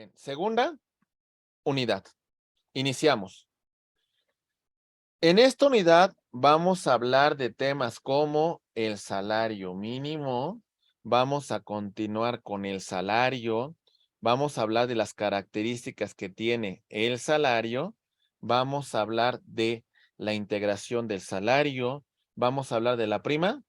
Bien, segunda unidad. Iniciamos. En esta unidad vamos a hablar de temas como el salario mínimo, vamos a continuar con el salario, vamos a hablar de las características que tiene el salario, vamos a hablar de la integración del salario, vamos a hablar de la prima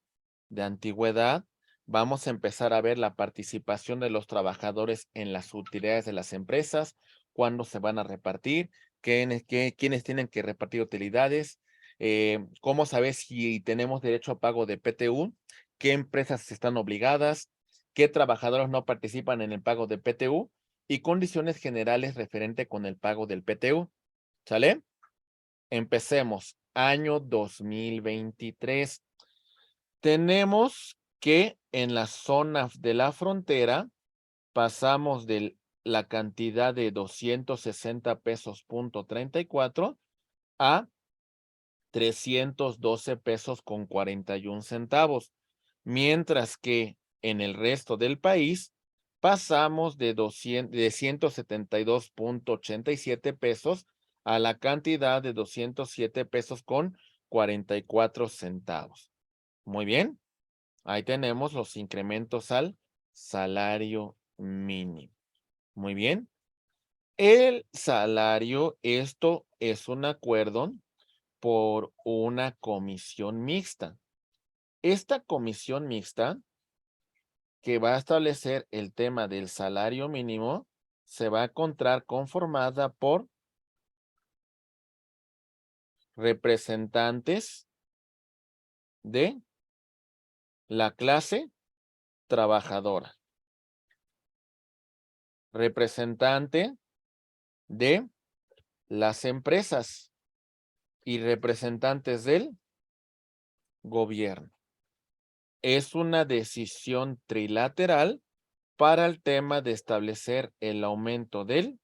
de antigüedad, vamos a empezar a ver la participación de los trabajadores en las utilidades de las empresas, cuándo se van a repartir, quiénes tienen que repartir utilidades, cómo saber si tenemos derecho a pago de PTU, qué empresas están obligadas, qué trabajadores no participan en el pago de PTU y condiciones generales referente con el pago del PTU. ¿Sale? Empecemos. Año 2023. Tenemos que en la zona de la frontera pasamos de la cantidad de 260 pesos punto 34 a 312 pesos con 41 centavos, mientras que en el resto del país pasamos de 172.87 pesos a la cantidad de 207 pesos con 44 centavos. Muy bien. Ahí tenemos los incrementos al salario mínimo. Muy bien. El salario, esto es un acuerdo por una comisión mixta. Esta comisión mixta que va a establecer el tema del salario mínimo se va a encontrar conformada por representantes de la clase trabajadora, representante de las empresas y representantes del gobierno. Es una decisión trilateral para el tema de establecer el aumento del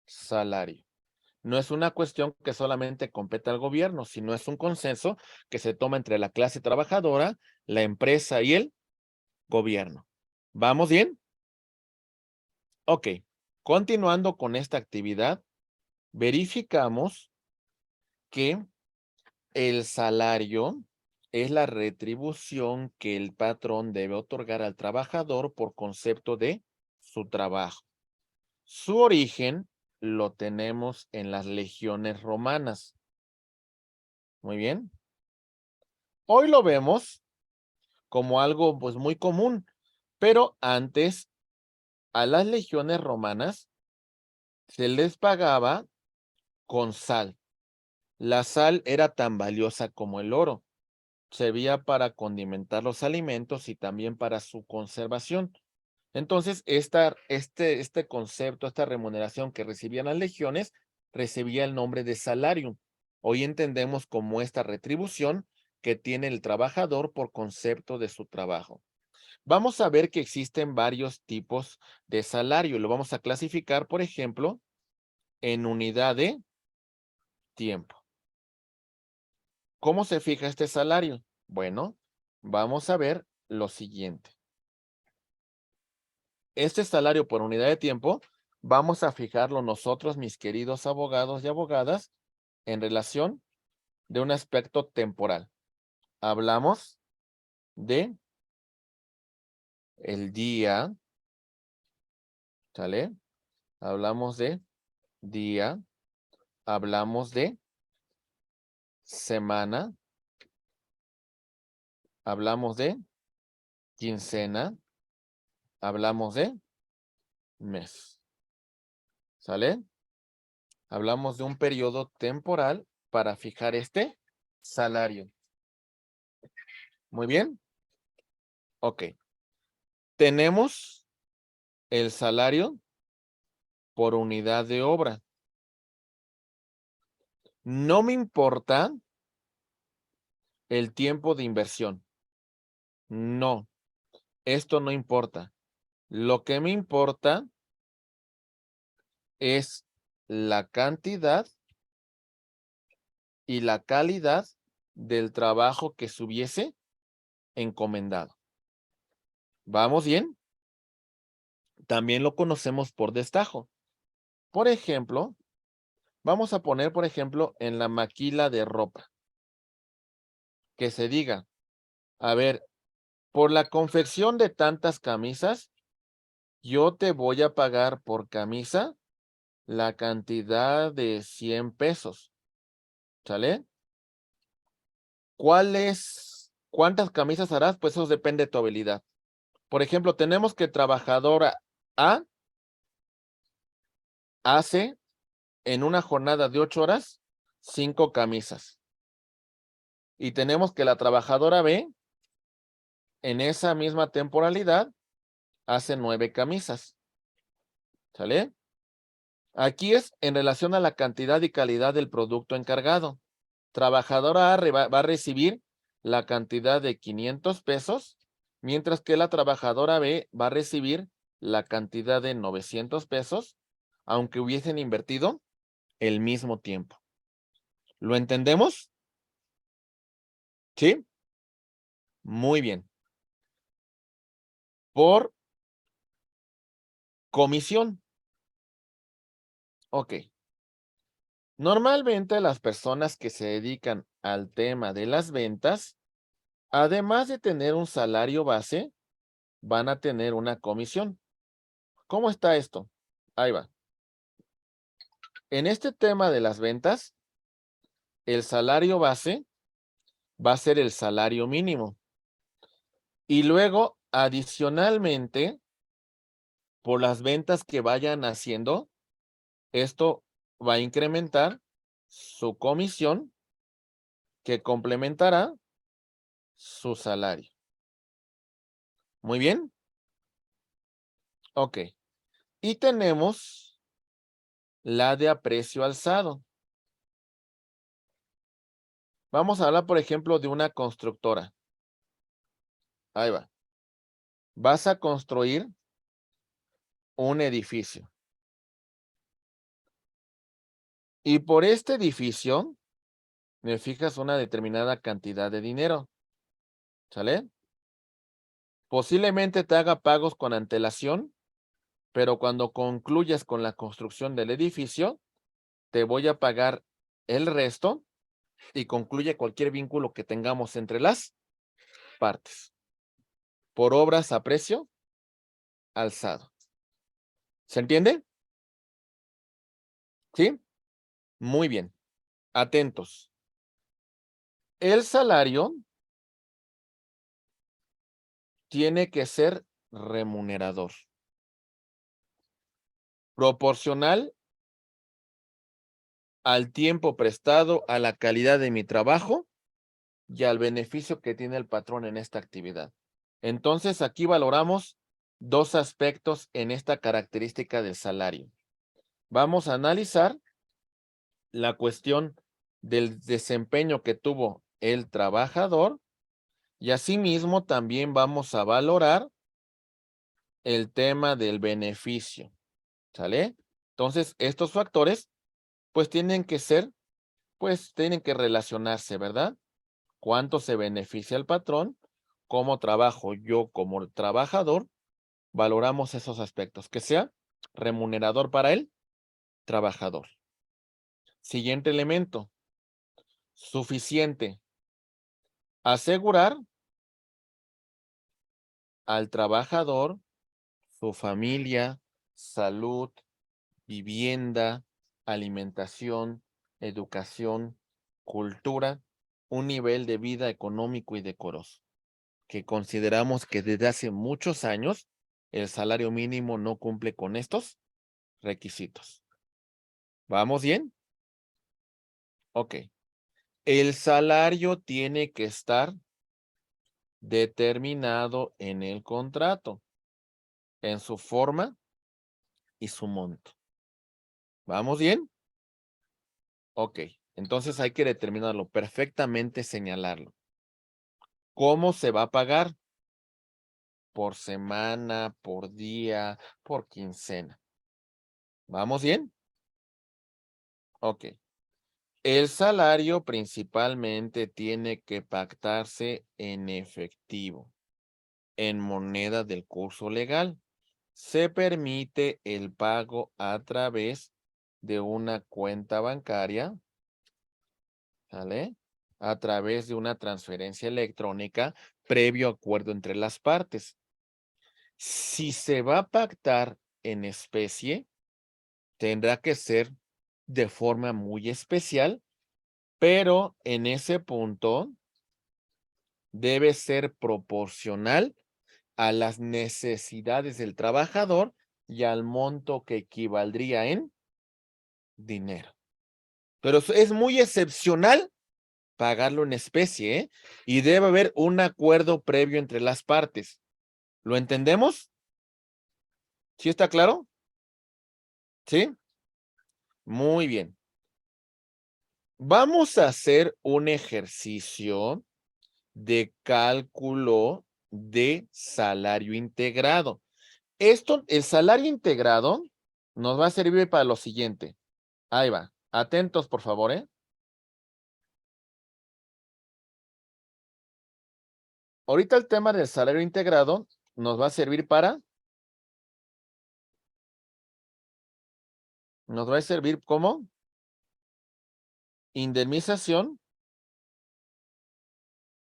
salario. No es una cuestión que solamente compete al gobierno, sino es un consenso que se toma entre la clase trabajadora, la empresa y el gobierno. ¿Vamos bien? Ok. Continuando con esta actividad, verificamos que el salario es la retribución que el patrón debe otorgar al trabajador por concepto de su trabajo. Su origen lo tenemos en las legiones romanas. Muy bien. Hoy lo vemos como algo pues muy común, pero antes a las legiones romanas se les pagaba con sal. La sal era tan valiosa como el oro. Servía para condimentar los alimentos y también para su conservación. Entonces, este concepto, esta remuneración que recibían las legiones, recibía el nombre de salarium. Hoy entendemos como esta retribución que tiene el trabajador por concepto de su trabajo. Vamos a ver que existen varios tipos de salario. Lo vamos a clasificar, por ejemplo, en unidad de tiempo. ¿Cómo se fija este salario? Bueno, vamos a ver lo siguiente. Este salario por unidad de tiempo, vamos a fijarlo nosotros, mis queridos abogados y abogadas, en relación de un aspecto temporal. Hablamos de el día, ¿sale? Hablamos de día, hablamos de semana, hablamos de quincena, hablamos de mes, ¿sale? Hablamos de un periodo temporal para fijar este salario. Muy bien. Ok. Tenemos el salario por unidad de obra. No me importa el tiempo de inversión. No, esto no importa. Lo que me importa es la cantidad y la calidad del trabajo que se hubiese encomendado. ¿Vamos bien? También lo conocemos por destajo. Por ejemplo, vamos a poner, por ejemplo, en la maquila de ropa, que se diga, a ver, por la confección de tantas camisas, yo te voy a pagar por camisa la cantidad de 100 pesos, ¿sale? ¿Cuántas camisas harás? Pues eso depende de tu habilidad. Por ejemplo, tenemos que trabajadora A hace en una jornada de 8 horas 5 camisas. Y tenemos que la trabajadora B en esa misma temporalidad hace 9 camisas, ¿sale? Aquí es en relación a la cantidad y calidad del producto encargado. Trabajadora A va a recibir la cantidad de 500 pesos, mientras que la trabajadora B va a recibir la cantidad de 900 pesos, aunque hubiesen invertido el mismo tiempo. ¿Lo entendemos? ¿Sí? Muy bien. Por comisión. Ok. Normalmente las personas que se dedican al tema de las ventas, además de tener un salario base, van a tener una comisión. ¿Cómo está esto? Ahí va. En este tema de las ventas, el salario base va a ser el salario mínimo. Y luego, adicionalmente, por las ventas que vayan haciendo, esto va a incrementar su comisión que complementará su salario. Muy bien. Ok. Y tenemos la de aprecio alzado. Vamos a hablar, por ejemplo, de una constructora. Ahí va. Vas a construir un edificio. Y por este edificio, me fijas una determinada cantidad de dinero. ¿Sale? Posiblemente te haga pagos con antelación, pero cuando concluyas con la construcción del edificio, te voy a pagar el resto y concluye cualquier vínculo que tengamos entre las partes. Por obras a precio alzado. ¿Se entiende? ¿Sí? Muy bien. Atentos. El salario tiene que ser remunerador, proporcional al tiempo prestado, a la calidad de mi trabajo y al beneficio que tiene el patrón en esta actividad. Entonces, aquí valoramos dos aspectos en esta característica del salario. Vamos a analizar la cuestión del desempeño que tuvo el trabajador y asimismo también vamos a valorar el tema del beneficio, ¿sale? Entonces, estos factores, pues tienen que relacionarse, ¿verdad? ¿Cuánto se beneficia el patrón? ¿Cómo trabajo yo como trabajador? Valoramos esos aspectos, que sea remunerador para el trabajador. Siguiente elemento, suficiente. Asegurar al trabajador, su familia, salud, vivienda, alimentación, educación, cultura, un nivel de vida económico y decoroso, que consideramos que desde hace muchos años el salario mínimo no cumple con estos requisitos. ¿Vamos bien? Ok. El salario tiene que estar determinado en el contrato, en su forma y su monto. ¿Vamos bien? Ok. Entonces hay que determinarlo perfectamente, señalarlo. ¿Cómo se va a pagar? Por semana, por día, por quincena. ¿Vamos bien? Ok. El salario principalmente tiene que pactarse en efectivo, en moneda del curso legal. se permite el pago a través de una cuenta bancaria, ¿vale? A través de una transferencia electrónica previo acuerdo entre las partes. Si se va a pactar en especie, tendrá que ser de forma muy especial, pero en ese punto debe ser proporcional a las necesidades del trabajador y al monto que equivaldría en dinero. Pero es muy excepcional pagarlo en especie, ¿eh? Y debe haber un acuerdo previo entre las partes. ¿Lo entendemos? ¿Sí está claro? ¿Sí? Muy bien. Vamos a hacer un ejercicio de cálculo de salario integrado. El salario integrado nos va a servir para lo siguiente. Ahí va. Atentos, por favor, ¿eh? Ahorita el tema del salario integrado nos va a servir nos va a servir como indemnización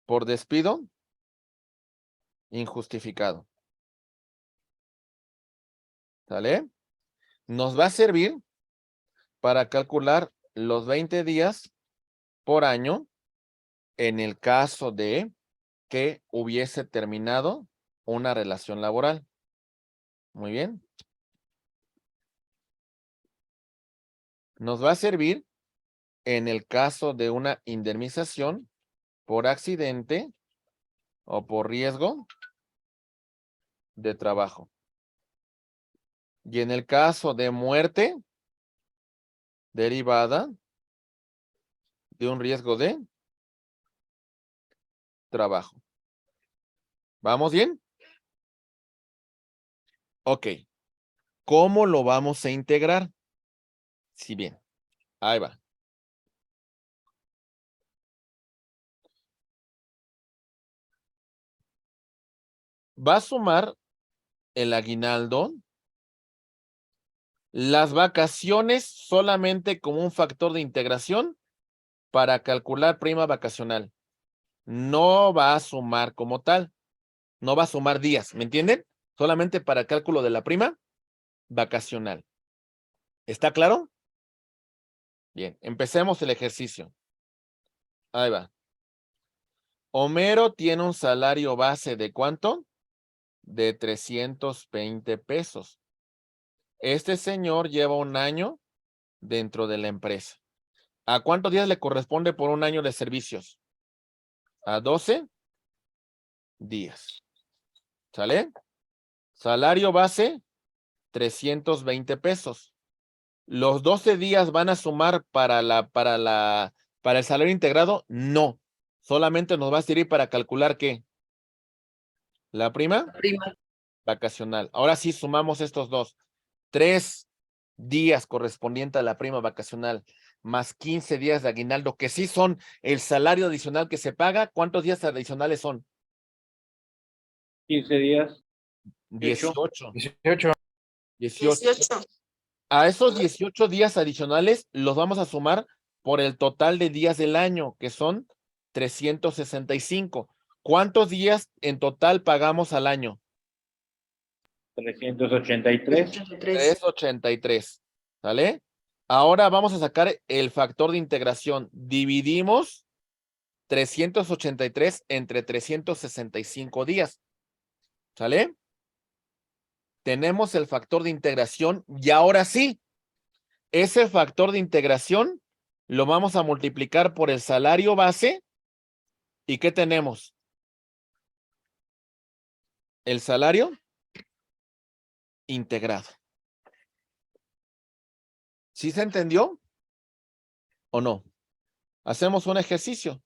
por despido injustificado. ¿Sale? Nos va a servir para calcular los 20 días por año en el caso de que hubiese terminado una relación laboral. Muy bien. Nos va a servir en el caso de una indemnización por accidente o por riesgo de trabajo. Y en el caso de muerte derivada de un riesgo de trabajo. ¿Vamos bien? Ok. ¿Cómo lo vamos a integrar? Sí, bien. Ahí va. Va a sumar el aguinaldo, las vacaciones solamente como un factor de integración para calcular prima vacacional. No va a sumar como tal. No va a sumar días, ¿me entienden? Solamente para cálculo de la prima vacacional. ¿Está claro? Bien, empecemos el ejercicio. Ahí va. Homero tiene un salario base de ¿cuánto? De 320 pesos. Este señor lleva un año dentro de la empresa. ¿A cuántos días le corresponde por un año de servicios? A 12 días. ¿Sale? Salario base, 320 pesos. ¿Los 12 días van a sumar para el salario integrado? No. Solamente nos va a servir para calcular ¿qué? La prima Prima. vacacional. Ahora sí sumamos estos dos. 3 días correspondiente a la prima vacacional, más 15 días de aguinaldo, que sí son el salario adicional que se paga. ¿Cuántos días adicionales son? 15 días. 18. 18. 18. 18. A esos 18 días adicionales los vamos a sumar por el total de días del año, que son 365. ¿Cuántos días en total pagamos al año? 383. 383. ¿Sale? Ahora vamos a sacar el factor de integración. Dividimos 383 entre 365 días. ¿Sale? Tenemos el factor de integración y ahora sí, ese factor de integración lo vamos a multiplicar por el salario base. ¿Y qué tenemos? El salario integrado. ¿Sí se entendió o no? Hacemos un ejercicio,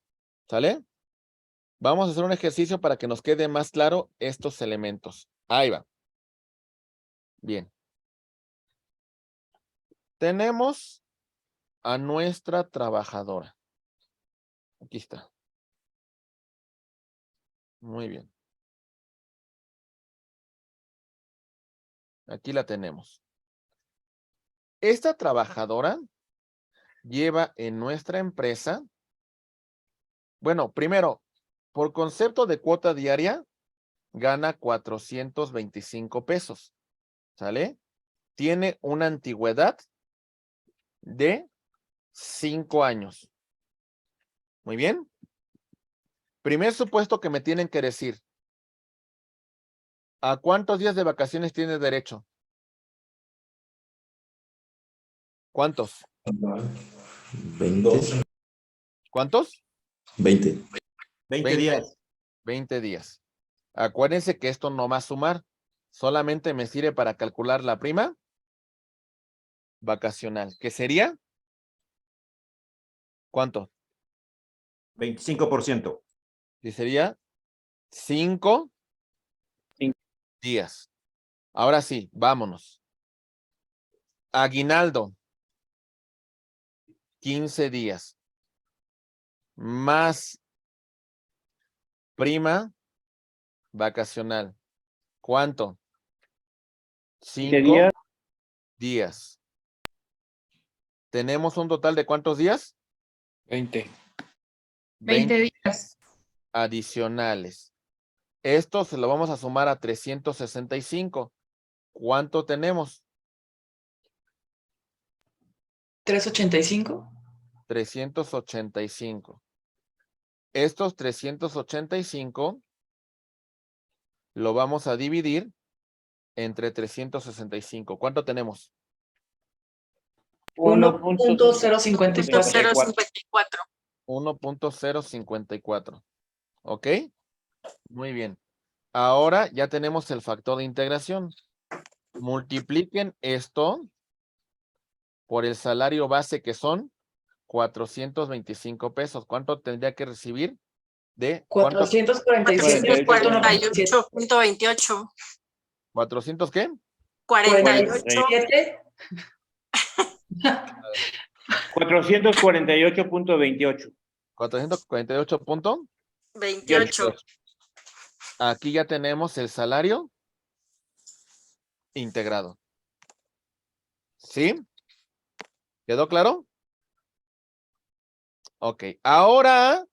¿sale? Vamos a hacer un ejercicio para que nos quede más claro estos elementos. Ahí va. Bien. Tenemos a nuestra trabajadora. Aquí está. Muy bien. Aquí la tenemos. Esta trabajadora lleva en nuestra empresa, bueno, primero, por concepto de cuota diaria, gana 425 pesos, ¿sale? Tiene una antigüedad de 5 años. Muy bien. Primer supuesto que me tienen que decir, ¿a cuántos días de vacaciones tiene derecho? ¿Cuántos? 20. ¿Cuántos? 20. 20 días. 20 días. Acuérdense que esto no va a sumar. Solamente me sirve para calcular la prima vacacional. ¿Qué sería? ¿Cuánto? 25%. Y sería 5 días. Ahora sí, vámonos. Aguinaldo. 15 días. Más prima vacacional. ¿Cuánto? 5 días. ¿Tenemos un total de cuántos días? 20. 20 días. adicionales. Esto se lo vamos a sumar a 365. ¿Cuánto tenemos? 385. 385. Estos 385 lo vamos a dividir entre 365. ¿Cuánto tenemos? 1.054. 1.054. ¿Ok? Muy bien. Ahora ya tenemos el factor de integración. Multipliquen esto por el salario base que son 425 pesos. ¿Cuánto tendría que recibir? De ¿cuánto? 447.28. ¿400 qué? 47. 448.28. 448.28. Aquí ya tenemos el salario integrado. ¿Sí? ¿Quedó claro? Ok. Ahora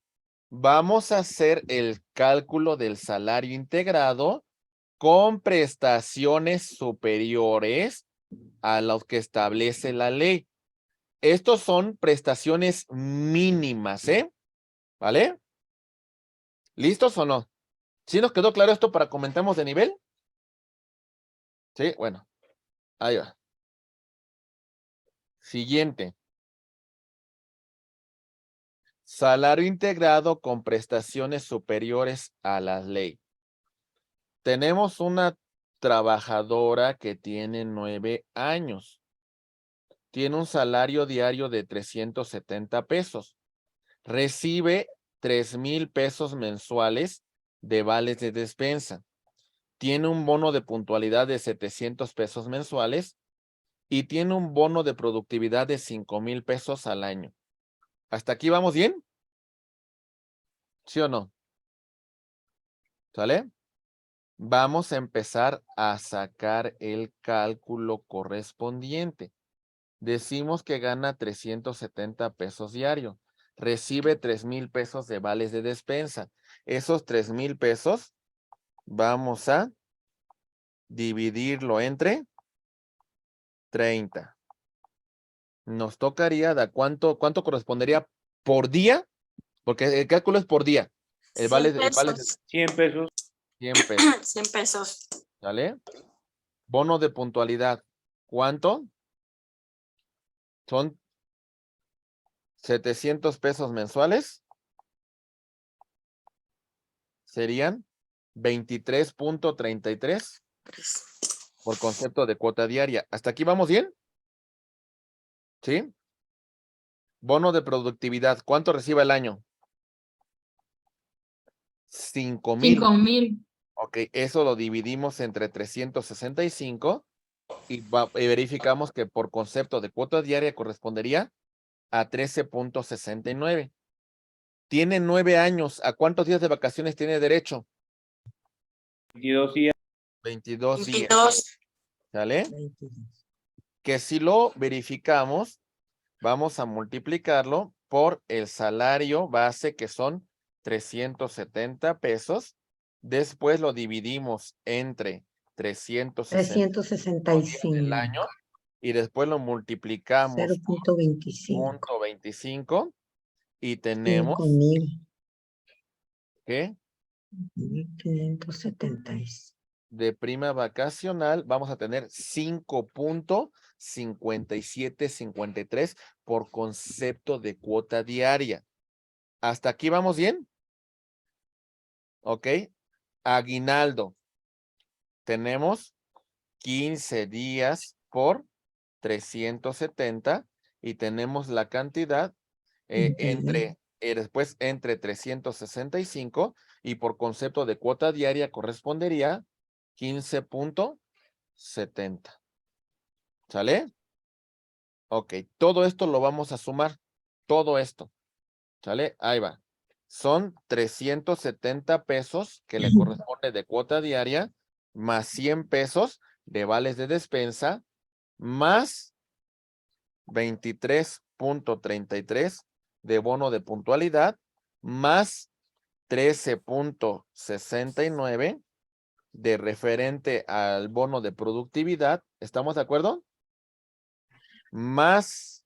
vamos a hacer el cálculo del salario integrado con prestaciones superiores a los que establece la ley. Estos son prestaciones mínimas, ¿eh? ¿Vale? ¿Listos o no? ¿Sí nos quedó claro esto para comentamos de nivel? Sí, bueno. Ahí va. Siguiente. Salario integrado con prestaciones superiores a la ley. Tenemos una trabajadora que tiene 9 años. Tiene un salario diario de 370 pesos. Recibe 3,000 pesos mensuales de vales de despensa. Tiene un bono de puntualidad de 700 pesos mensuales y tiene un bono de productividad de 5,000 pesos al año. ¿Hasta aquí vamos bien? ¿Sí o no? ¿Sale? Vamos a empezar a sacar el cálculo correspondiente. Decimos que gana 370 pesos diario. Recibe 3,000 pesos de vales de despensa. Esos 3,000 pesos vamos a dividirlo entre 30. Nos tocaría de cuánto correspondería por día, porque el cálculo es por día. El vale de 100 pesos. 100 pesos. 100 pesos. ¿Sale? Bono de puntualidad. ¿Cuánto? Son 700 pesos mensuales. Serían 23.33 por concepto de cuota diaria. ¿Hasta aquí vamos bien? ¿Sí? Bono de productividad. ¿Cuánto recibe el año? 5,000. 5,000. Ok, eso lo dividimos entre 365 y verificamos que por concepto de cuota diaria correspondería a 13.69. Tiene 9 años. ¿A cuántos días de vacaciones tiene derecho? 22 días. 22 días. 22. ¿Sale? 22. Que si lo verificamos, vamos a multiplicarlo por el salario base, que son 370 pesos. Después lo dividimos entre 360 el 365. año y después lo multiplicamos por 0.25. 0.25 y tenemos 5.000. que 576. de prima vacacional vamos a tener 5.5753 por concepto de cuota diaria. ¿Hasta aquí vamos bien? Ok. Aguinaldo. Tenemos 15 días por 370 y tenemos la cantidad después entre 365 y por concepto de cuota diaria correspondería 15.70. ¿Sale? Ok, todo esto lo vamos a sumar. Todo esto. ¿Sale? Ahí va. Son 370 pesos que le corresponde de cuota diaria, más 100 pesos de vales de despensa, más 23.33 de bono de puntualidad, más 13.69 de referente al bono de productividad. ¿Estamos de acuerdo? Más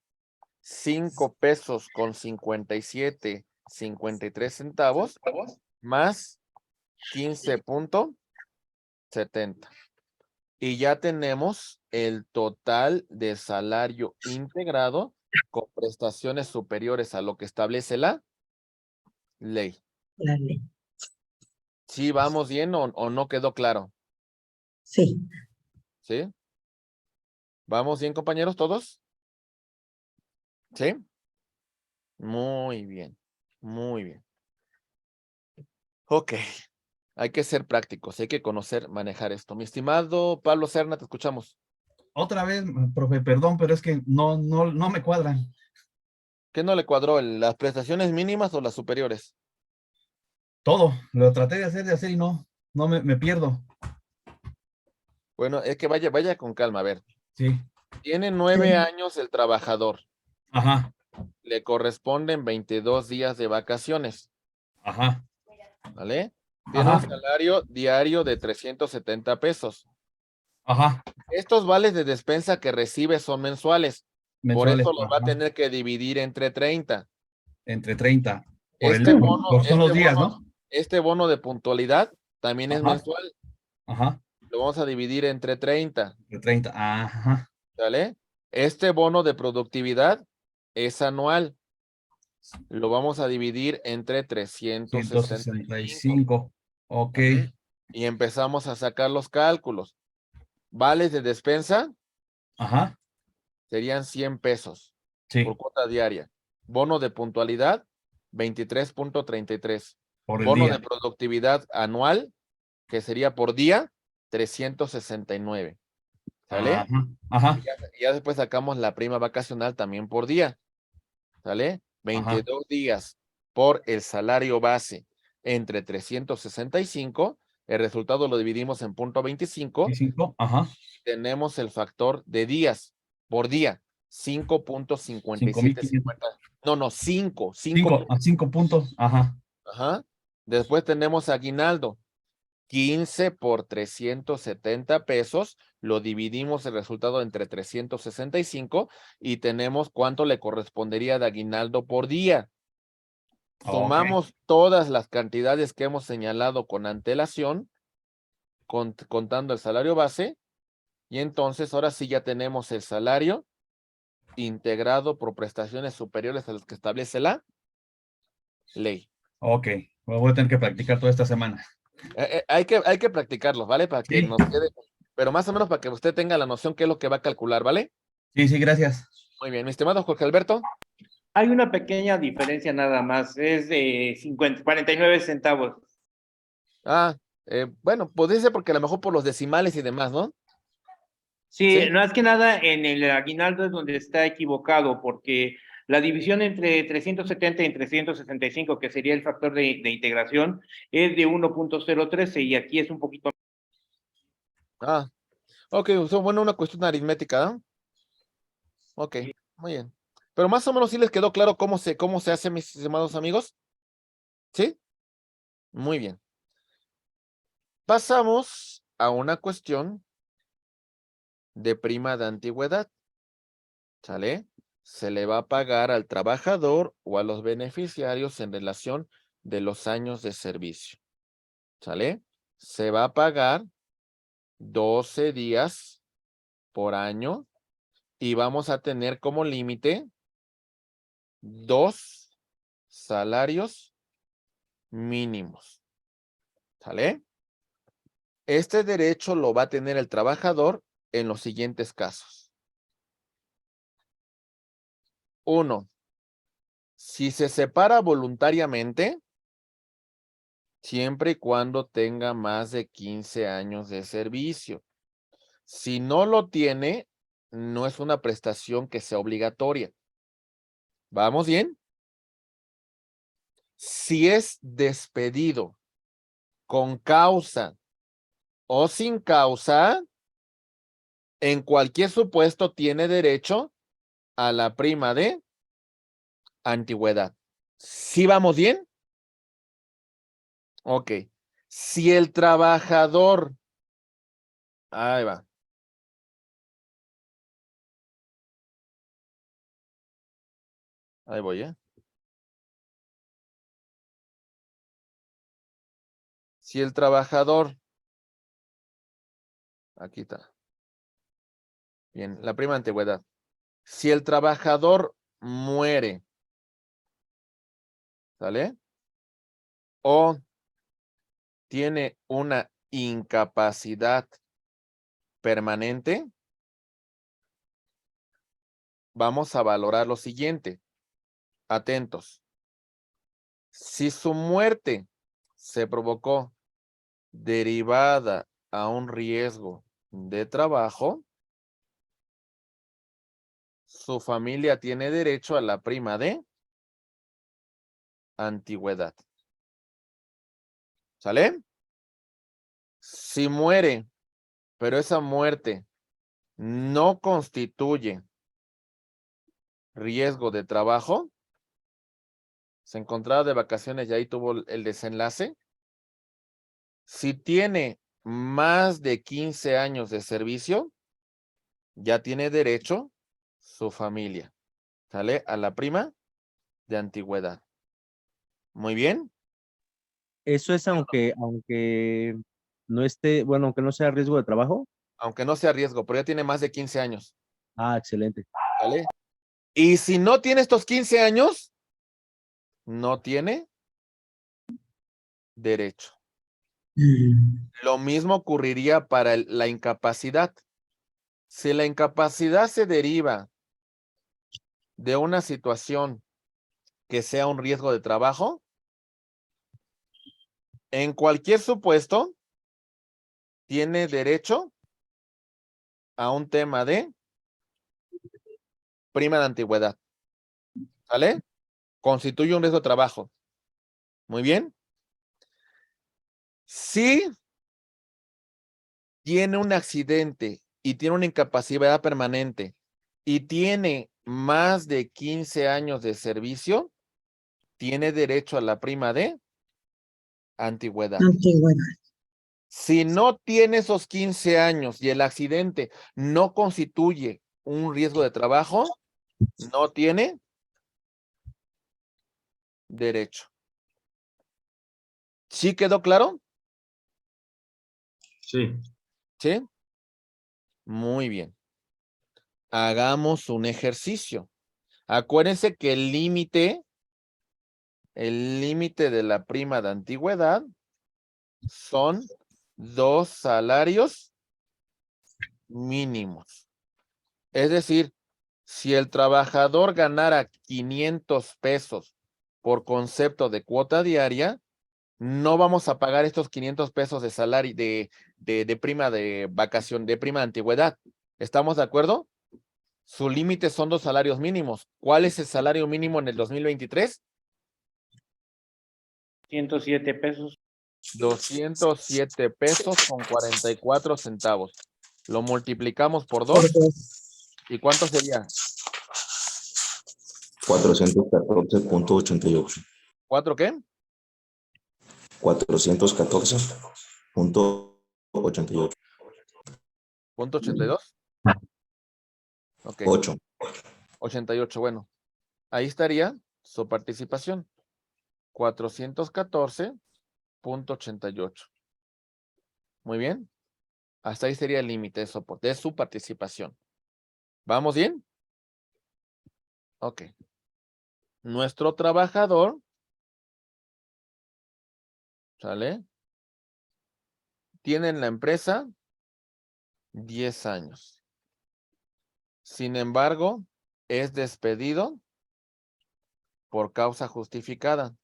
5 pesos con 57.53 centavos, más 15.70. Y ya tenemos el total de salario integrado con prestaciones superiores a lo que establece la ley. La ley. ¿Sí vamos bien o no quedó claro? Sí. ¿Sí? ¿Vamos bien, compañeros, todos? ¿Sí? Muy bien, muy bien. Ok, hay que ser prácticos, hay que conocer, manejar esto. Mi estimado Pablo Serna, te escuchamos. Otra vez, profe, perdón, pero es que no me cuadran. ¿Qué no le cuadró? ¿Las prestaciones mínimas o las superiores? Todo, lo traté de hacer y no me pierdo. Bueno, es que vaya con calma, a ver. Sí, Tiene 9 años el trabajador. ajá, Le corresponden 22 días de vacaciones, ajá, ¿vale? Tiene un ajá, salario diario de 370 pesos. ajá, Estos vales de despensa que recibe son mensuales. Por mensuales, eso los va a ajá, tener que dividir entre 30. entre 30, Este bono, son los días, ¿no? este bono de puntualidad también es Ajá, mensual. ajá, Lo vamos a dividir entre 30, entre 30, ajá, ¿vale? Este bono de productividad es anual. Lo vamos a dividir entre 365. 165, ok, Ujú. Y empezamos a sacar los cálculos. Vales de despensa ajá, serían 100 pesos sí, por cuota diaria. Bono de puntualidad, 23.33. por el Bono de día, productividad anual, que sería por día, 369. ¿Sale? ajá, ajá, Ya después sacamos la prima vacacional también por día. ¿Sale? ajá, 22 días por el salario base entre 365. El resultado lo dividimos en punto 25. 25, ajá, Tenemos el factor de días por día. 5,500, 5.5750. No, 5. 5 puntos, ajá, Ajá. Después tenemos aguinaldo. 15 por 370 pesos. Lo dividimos el resultado entre 365 y tenemos cuánto le correspondería de aguinaldo por día. ok, Sumamos todas las cantidades que hemos señalado con antelación, contando el salario base, y entonces ahora sí ya tenemos el salario integrado por prestaciones superiores a las que establece la ley. ok, lo voy a tener que practicar toda esta semana. Hay que practicarlo, ¿vale? Para que Sí. nos quede, pero más o menos para que usted tenga la noción qué es lo que va a calcular, ¿vale? Sí, gracias. Muy bien, mi estimado Jorge Alberto. Hay una pequeña diferencia nada más, es de 49 centavos. Bueno, podría ser porque a lo mejor por los decimales y demás, ¿no? Sí, Sí. más que nada en el aguinaldo es donde está equivocado, porque la división entre 370 y 365, que sería el factor de integración, es de 1.013 y aquí es un poquito. Ah, Ok, bueno, una cuestión aritmética, ¿no? Ok, muy bien. Pero más o menos sí les quedó claro cómo se hace, mis estimados amigos. ¿Sí? Muy bien. Pasamos a una cuestión de prima de antigüedad. ¿Sale? Se le va a pagar al trabajador o a los beneficiarios en relación de los años de servicio. ¿Sale? Se va a pagar 12 días por año y vamos a tener como límite 2 salarios mínimos. ¿Sale? Este derecho lo va a tener el trabajador en los siguientes casos. 1. Si se separa voluntariamente, siempre y cuando tenga más de 15 años de servicio. Si no lo tiene, no es una prestación que sea obligatoria. ¿Vamos bien? Si es despedido con causa o sin causa, en cualquier supuesto tiene derecho a la prima de antigüedad. ¿Sí vamos bien? Ok. Si el trabajador... Ahí va. Ahí voy, ¿eh? Si el trabajador... Aquí está. Bien, la prima de antigüedad. Si el trabajador muere, ¿sale? O tiene una incapacidad permanente, vamos a valorar lo siguiente. Atentos. Si su muerte se provocó derivada a un riesgo de trabajo, su familia tiene derecho a la prima de antigüedad. ¿Sale? Si muere, pero esa muerte no constituye riesgo de trabajo, se encontraba de vacaciones y ahí tuvo el desenlace. Si tiene más de 15 años de servicio, ya tiene derecho su familia, ¿sale? A la prima de antigüedad. Muy bien. Eso es aunque no esté, bueno, aunque no sea riesgo de trabajo. Aunque no sea riesgo, pero ya tiene más de 15 años, Ah, excelente. ¿sale? Y si no tiene estos 15 años, no tiene derecho. Lo mismo ocurriría para la incapacidad. Si la incapacidad se deriva de una situación que sea un riesgo de trabajo, en cualquier supuesto, tiene derecho a un tema de prima de antigüedad. ¿Sale? Constituye un riesgo de trabajo. Muy bien. Si tiene un accidente y tiene una incapacidad permanente y tiene más de 15 años de servicio, tiene derecho a la prima de antigüedad. Antigüedad. Si no tiene esos 15 años y el accidente no constituye un riesgo de trabajo, no tiene derecho. ¿Sí quedó claro? Sí. ¿Sí? Muy bien. Hagamos un ejercicio. Acuérdense que el límite de la prima de antigüedad son 2 salarios mínimos. Es decir, si el trabajador ganara 500 pesos por concepto de cuota diaria, no vamos a pagar estos 500 pesos de salario de prima de vacación, de prima de antigüedad. ¿Estamos de acuerdo? Su límite son 2 salarios mínimos. ¿Cuál es el salario mínimo en el 2023? 107 pesos. 207 pesos con 44 centavos. Lo multiplicamos por Por 2. 2. ¿Y cuánto sería? 414.88. ¿4 qué? 414.88. ¿Punto 82? Ok, 8. 88, bueno. Ahí estaría su participación. 414.88. Muy bien. Hasta ahí sería el límite de su participación. ¿Vamos bien? Ok. Nuestro trabajador, ¿sale? Tiene en la empresa 10 años. Sin embargo, es despedido por causa justificada.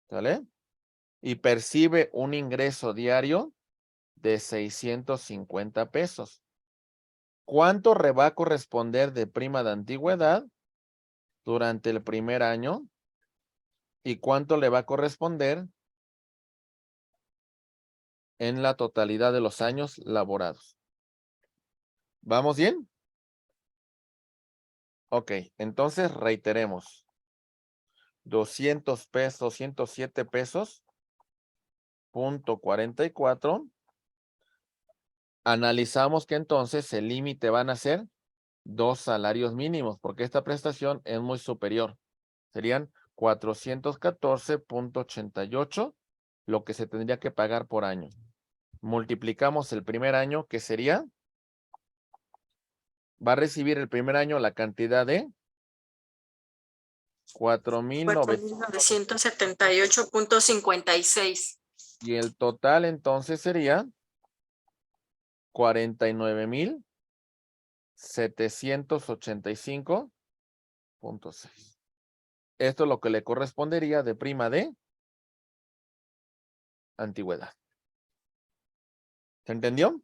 ¿Sale? Y percibe un ingreso diario de 650 pesos. ¿Cuánto le va a corresponder de prima de antigüedad durante el primer año? ¿Y cuánto le va a corresponder en la totalidad de los años laborados? ¿Vamos bien? Ok, entonces reiteremos. 200 pesos, 107 pesos, punto 44. Analizamos que entonces el límite van a ser 2 salarios mínimos, porque esta prestación es muy superior. Serían 414.88, lo que se tendría que pagar por año. Multiplicamos el primer año, que sería, va a recibir el primer año la cantidad de 4,900. 4,978.56. Y el total entonces sería 49,785.6. Esto es lo que le correspondería de prima de antigüedad. ¿Se entendió?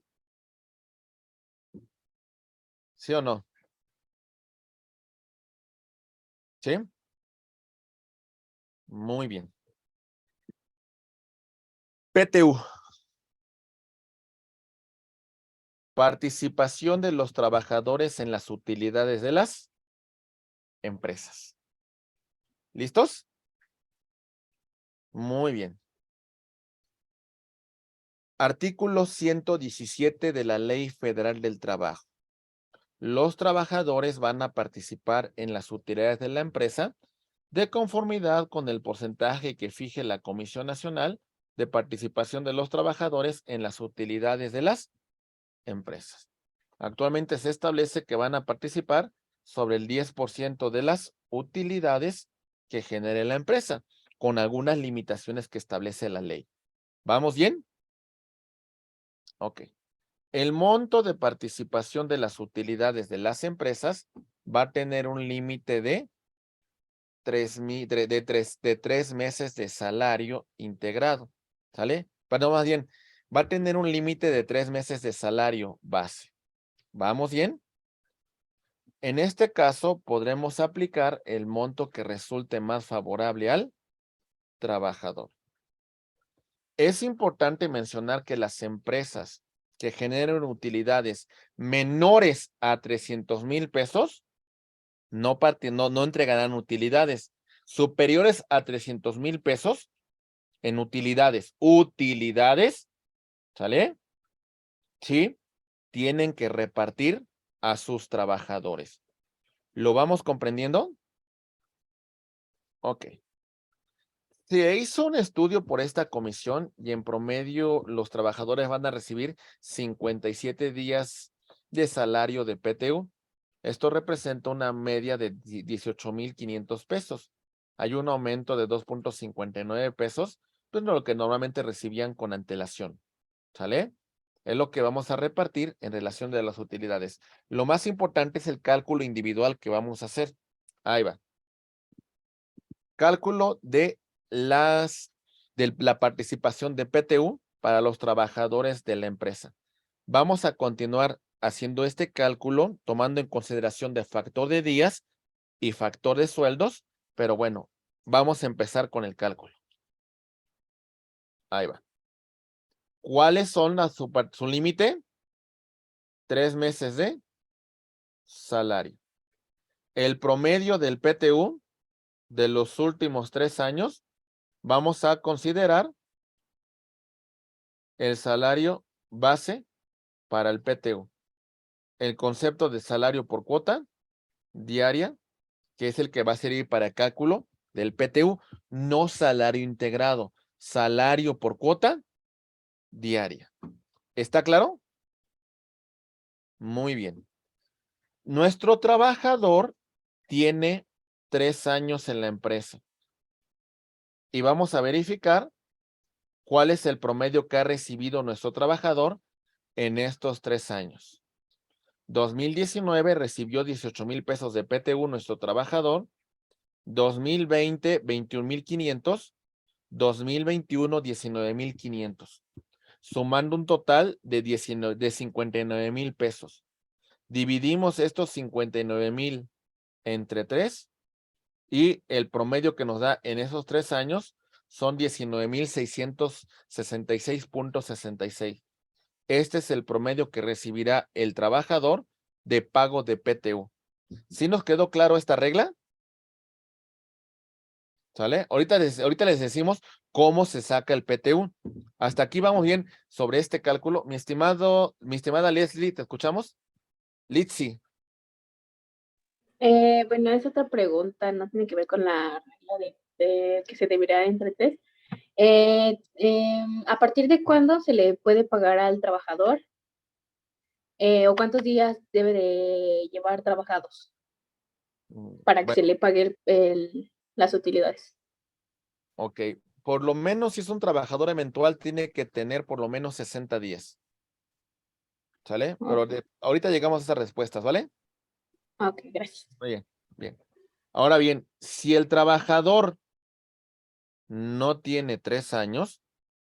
¿Sí o no? ¿Sí? Muy bien. PTU. Participación de los trabajadores en las utilidades de las empresas. ¿Listos? Muy bien. Artículo 117 de la Ley Federal del Trabajo. Los trabajadores van a participar en las utilidades de la empresa de conformidad con el porcentaje que fije la Comisión Nacional de Participación de los Trabajadores en las utilidades de las empresas. Actualmente se establece que van a participar sobre el 10% de las utilidades que genere la empresa, con algunas limitaciones que establece la ley. ¿Vamos bien? Ok. El monto de participación de las utilidades de las empresas va a tener un límite de 3 meses de salario integrado. ¿Sale? Pero más bien, va a tener un límite de 3 meses de salario base. ¿Vamos bien? En este caso, podremos aplicar el monto que resulte más favorable al trabajador. Es importante mencionar que las empresas que generen utilidades menores a 300,000 pesos no entregarán utilidades. Superiores a 300,000 pesos en utilidades, ¿sale? Sí, tienen que repartir a sus trabajadores. ¿Lo vamos comprendiendo? Ok. Se hizo un estudio por esta comisión y en promedio los trabajadores van a recibir 57 días de salario de PTU. Esto representa una media de 18,500 pesos. Hay un aumento de 2.59 pesos, pues lo que normalmente recibían con antelación. ¿Sale? Es lo que vamos a repartir en relación de las utilidades. Lo más importante es el cálculo individual que vamos a hacer. Ahí va. Cálculo de la participación de PTU para los trabajadores de la empresa. Vamos a continuar haciendo este cálculo tomando en consideración de factor de días y factor de sueldos, pero bueno, vamos a empezar con el cálculo. Ahí va. ¿Cuáles son su límite? 3 meses de salario. El promedio del PTU de los últimos 3 años, vamos a considerar el salario base para el PTU. El concepto de salario por cuota diaria, que es el que va a servir para cálculo del PTU, no salario integrado, salario por cuota diaria. ¿Está claro? Muy bien. Nuestro trabajador tiene 3 años en la empresa. Y vamos a verificar cuál es el promedio que ha recibido nuestro trabajador en estos 3 años. 2019 recibió 18,000 pesos de PTU nuestro trabajador. 2020, 21,500. 2021, 19,500. Sumando un total de 59,000 pesos. Dividimos estos 59,000 entre 3 y el promedio que nos da en esos 3 años son 19,666.66. Este es el promedio que recibirá el trabajador de pago de PTU. ¿Sí nos quedó claro esta regla? ¿Sale? Ahorita les decimos cómo se saca el PTU. Hasta aquí vamos bien sobre este cálculo. Mi estimada Leslie, ¿te escuchamos? Litsi. Bueno, es otra pregunta, no tiene que ver con la regla de que se deberá entre 3. ¿A partir de cuándo se le puede pagar al trabajador? ¿O cuántos días debe de llevar trabajados para que Bueno, se le pague las utilidades? ok. Por lo menos si es un trabajador eventual, tiene que tener por lo menos 60 días. ¿Sale? Pero ahorita llegamos a esas respuestas, ¿vale? Ok, gracias. Muy bien, bien. Ahora bien, si el trabajador no tiene 3 años,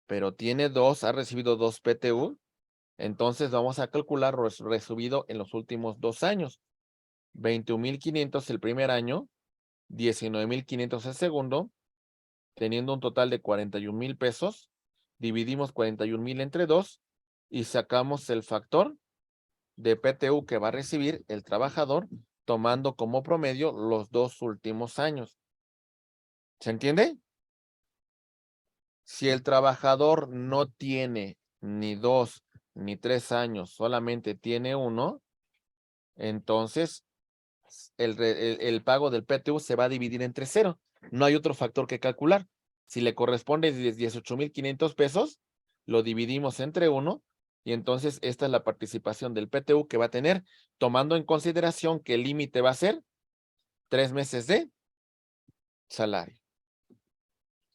pero tiene 2, ha recibido 2 PTU, entonces vamos a calcular recibido en los últimos 2 años. 21,500 el primer año, 19,500 el segundo, teniendo un total de 41,000 pesos. Dividimos 41,000 entre 2 y sacamos el factor de PTU que va a recibir el trabajador tomando como promedio los 2 últimos años. ¿Se entiende? Si el trabajador no tiene ni 2 ni 3 años, solamente tiene 1, entonces el pago del PTU se va a dividir entre 0. No hay otro factor que calcular. Si le corresponde 18,500 pesos, lo dividimos entre 1 y entonces esta es la participación del PTU que va a tener, tomando en consideración que el límite va a ser 3 meses de salario.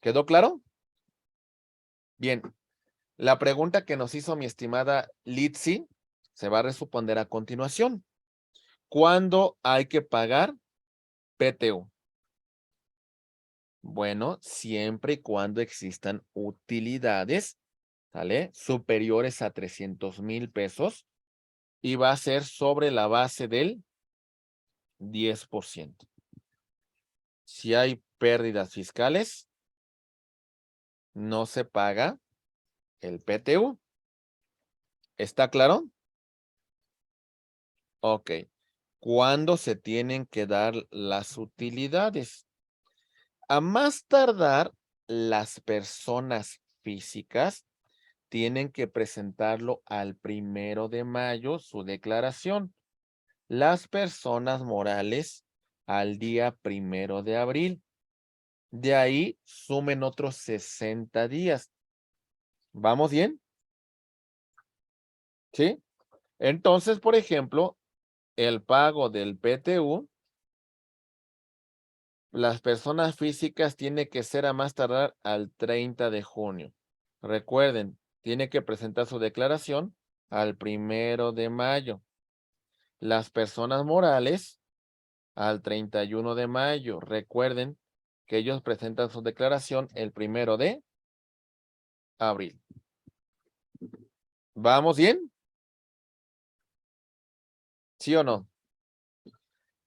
¿Quedó claro? Bien. La pregunta que nos hizo mi estimada Litsi se va a responder a continuación. ¿Cuándo hay que pagar PTU? Bueno, siempre y cuando existan utilidades, ¿sale? Superiores a 300,000 pesos y va a ser sobre la base del 10%. Si hay pérdidas fiscales, no se paga el PTU. ¿Está claro? Ok. ¿Cuándo se tienen que dar las utilidades? A más tardar, las personas físicas tienen que presentarlo al 1 de mayo, su declaración. Las personas morales al día 1 de abril. De ahí sumen otros 60 días. ¿Vamos bien? ¿Sí? Entonces, por ejemplo, el pago del PTU, las personas físicas tienen que ser a más tardar al 30 de junio. Recuerden, tiene que presentar su declaración al 1 de mayo. Las personas morales al 31 de mayo. Recuerden que ellos presentan su declaración el 1 de abril. ¿Vamos bien? ¿Sí o no?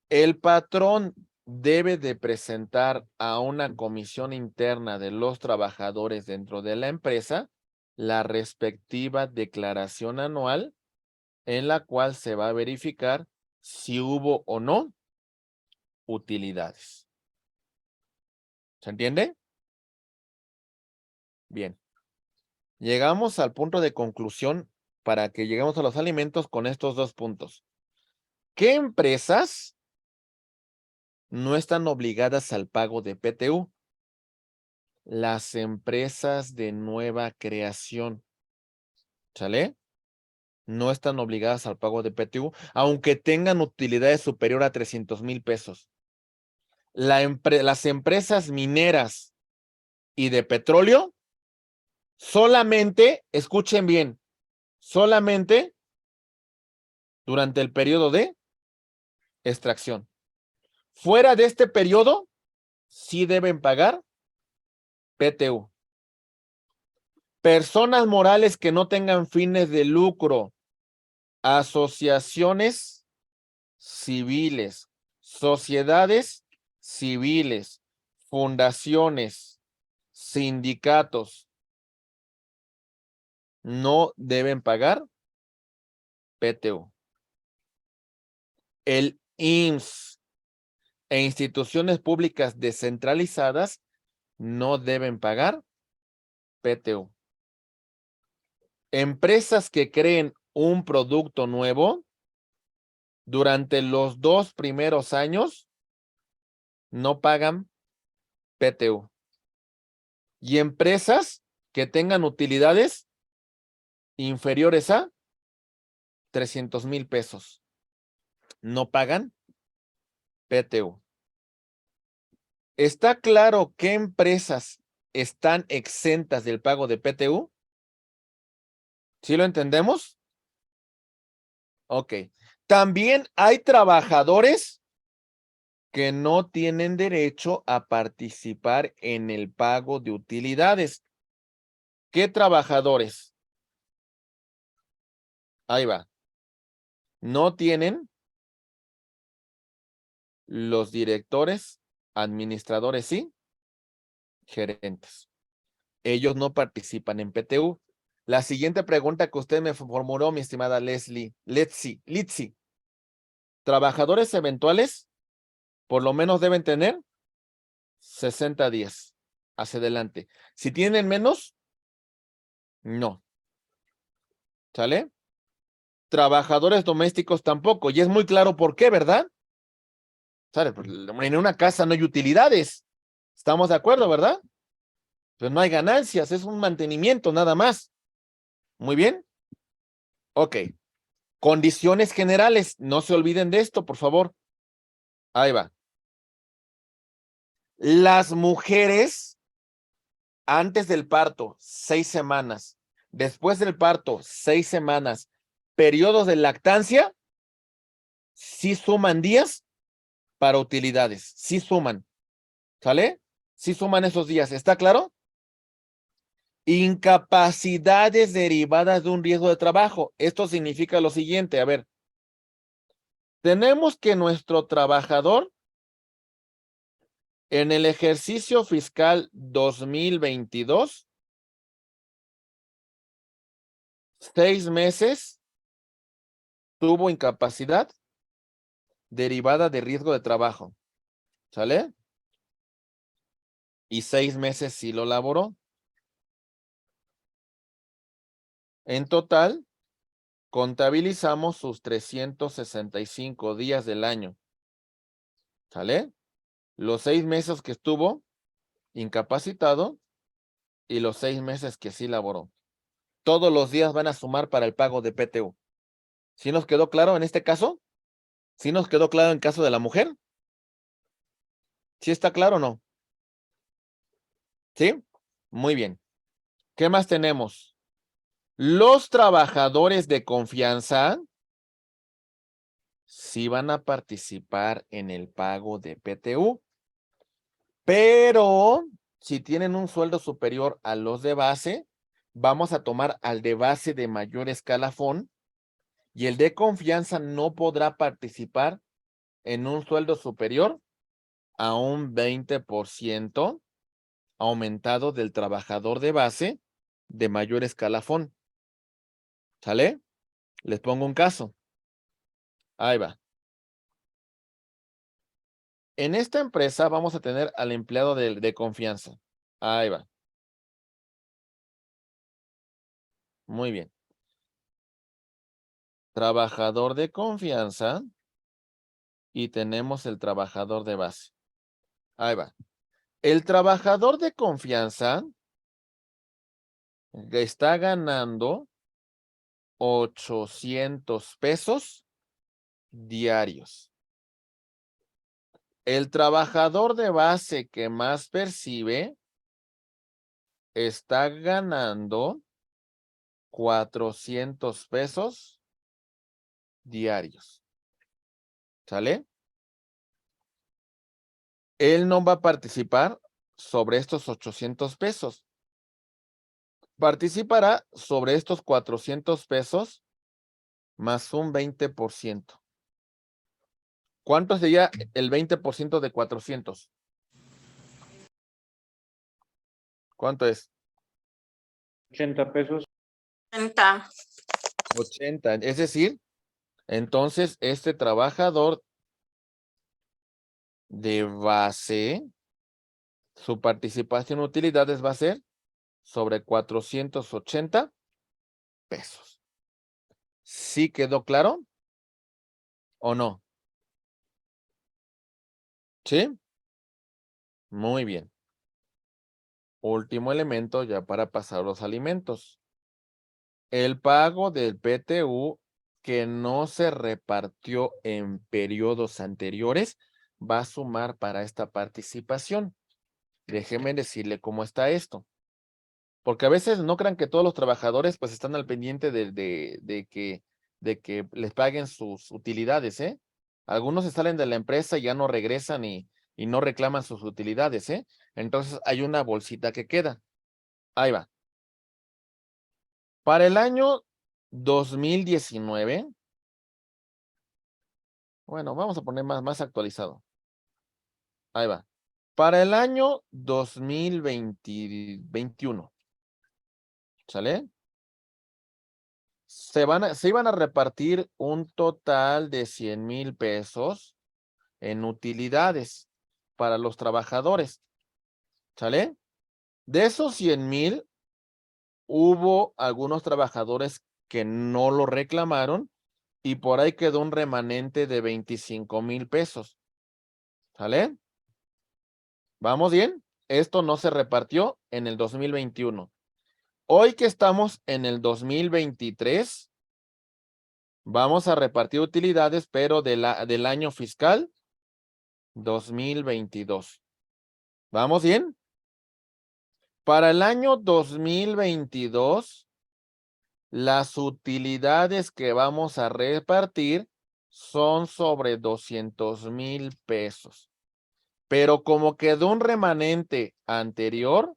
El patrón debe de presentar a una comisión interna de los trabajadores dentro de la empresa la respectiva declaración anual en la cual se va a verificar si hubo o no utilidades. ¿Se entiende? Bien. Llegamos al punto de conclusión para que lleguemos a los alimentos con estos dos puntos. ¿Qué empresas no están obligadas al pago de PTU? Las empresas de nueva creación. ¿Sale? No están obligadas al pago de PTU, aunque tengan utilidades superior a 300,000 pesos. Las empresas mineras y de petróleo solamente, escuchen bien, solamente durante el periodo de extracción. Fuera de este periodo, sí deben pagar PTU. Personas morales que no tengan fines de lucro, asociaciones civiles, sociedades civiles, fundaciones, sindicatos, no deben pagar PTU. El IMSS e instituciones públicas descentralizadas no deben pagar PTU. Empresas que creen un producto nuevo durante los 2 primeros años no pagan PTU. Y empresas que tengan utilidades inferiores a 300,000 pesos no pagan PTU. ¿Está claro qué empresas están exentas del pago de PTU? ¿Sí lo entendemos? Ok. También hay trabajadores que no tienen derecho a participar en el pago de utilidades. ¿Qué trabajadores? Ahí va. No tienen los directores, administradores y gerentes. Ellos no participan en PTU. La siguiente pregunta que usted me formuló, mi estimada Litsi. Trabajadores eventuales, por lo menos deben tener 60 días hacia adelante. Si tienen menos, no. ¿Sale? Trabajadores domésticos tampoco. Y es muy claro por qué, ¿verdad? ¿Sale? Pues en una casa no hay utilidades. ¿Estamos de acuerdo, verdad? Pues no hay ganancias, es un mantenimiento nada más. Muy bien. Ok. Condiciones generales. No se olviden de esto, por favor. Ahí va. Las mujeres antes del parto, 6 semanas. Después del parto, 6 semanas. Periodos de lactancia, sí suman días para utilidades. Sí suman. ¿Sale? Sí suman esos días. ¿Está claro? Incapacidades derivadas de un riesgo de trabajo. Esto significa lo siguiente. A ver. Tenemos que nuestro trabajador en el ejercicio fiscal 2022, 6 meses tuvo incapacidad derivada de riesgo de trabajo. ¿Sale? Y 6 meses sí lo laboró. En total, contabilizamos sus 365 días del año. ¿Sale? Los 6 meses que estuvo incapacitado y los 6 meses que sí laboró. Todos los días van a sumar para el pago de PTU. ¿Sí nos quedó claro en este caso? ¿Sí nos quedó claro en caso de la mujer? ¿Sí está claro o no? ¿Sí? Muy bien. ¿Qué más tenemos? Los trabajadores de confianza sí van a participar en el pago de PTU, pero si tienen un sueldo superior a los de base, vamos a tomar al de base de mayor escalafón y el de confianza no podrá participar en un sueldo superior a un 20% aumentado del trabajador de base de mayor escalafón. ¿Sale? Les pongo un caso. Ahí va. En esta empresa vamos a tener al empleado de confianza. Ahí va. Muy bien. Trabajador de confianza y tenemos el trabajador de base. Ahí va. El trabajador de confianza está ganando 800 pesos diarios. El trabajador de base que más percibe está ganando 400 pesos diarios. ¿Sale? Él no va a participar sobre estos 800 pesos. Participará sobre estos 400 pesos más un 20%. ¿Cuánto sería el 20% de 400? ¿Cuánto es? 80 pesos. 80. 80. Es decir, entonces este trabajador de base, su participación en utilidades va a ser sobre 480 pesos. ¿Sí quedó claro? ¿O no? ¿Sí? Muy bien. Último elemento ya para pasar a los alimentos. El pago del PTU que no se repartió en periodos anteriores va a sumar para esta participación. Déjenme decirle cómo está esto. Porque a veces no crean que todos los trabajadores pues están al pendiente de que les paguen sus utilidades, ¿eh? Algunos se salen de la empresa y ya no regresan y no reclaman sus utilidades, ¿eh? Entonces hay una bolsita que queda. Ahí va. Para el año 2019, bueno, vamos a poner más actualizado. Ahí va. Para el año 2021, ¿sale? Se iban a repartir un total de 100,000 pesos en utilidades para los trabajadores, ¿sale? De esos 100,000, hubo algunos trabajadores que no lo reclamaron y por ahí quedó un remanente de 25,000 pesos, ¿sale? ¿Vamos bien? Esto no se repartió en el 2021. Hoy que estamos en el 2023, vamos a repartir utilidades, pero del año fiscal 2022. ¿Vamos bien? Para el año 2022, las utilidades que vamos a repartir son sobre 200,000 pesos. Pero como quedó un remanente anterior,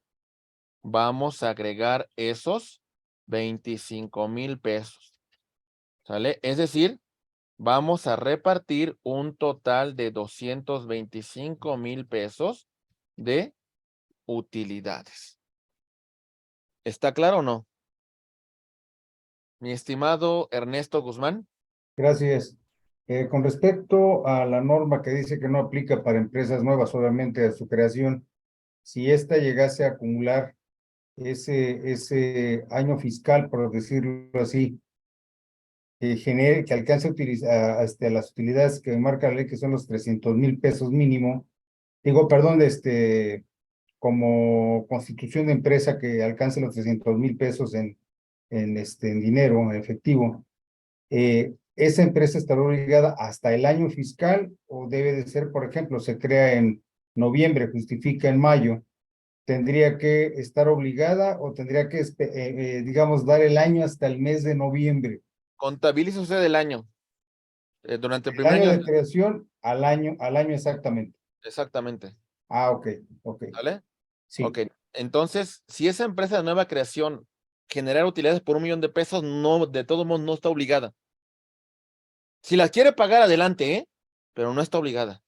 vamos a agregar esos 25,000 pesos. ¿Sale? Es decir, vamos a repartir un total de 225,000 pesos de utilidades. ¿Está claro o no? Mi estimado Ernesto Guzmán. Gracias. Con respecto a la norma que dice que no aplica para empresas nuevas, obviamente a su creación, si ésta llegase a acumular ese año fiscal, por decirlo así, que alcance a utilizar las utilidades que marca la ley, que son los 300,000 pesos mínimo, perdón, como constitución de empresa que alcance los 300,000 pesos en dinero, en efectivo, ¿esa empresa estará obligada hasta el año fiscal o debe de ser, por ejemplo, se crea en noviembre, justifica en mayo? ¿Tendría que estar obligada o tendría que, digamos, dar el año hasta el mes de noviembre? Contabilice usted el año. Durante el El primer año año. de creación al año Exactamente. Ah, ok. ¿Vale? Sí. Ok. Entonces, si esa empresa de nueva creación genera utilidades por 1,000,000 de pesos, no, de todos modos no está obligada. Si las quiere pagar, adelante, ¿eh? Pero no está obligada.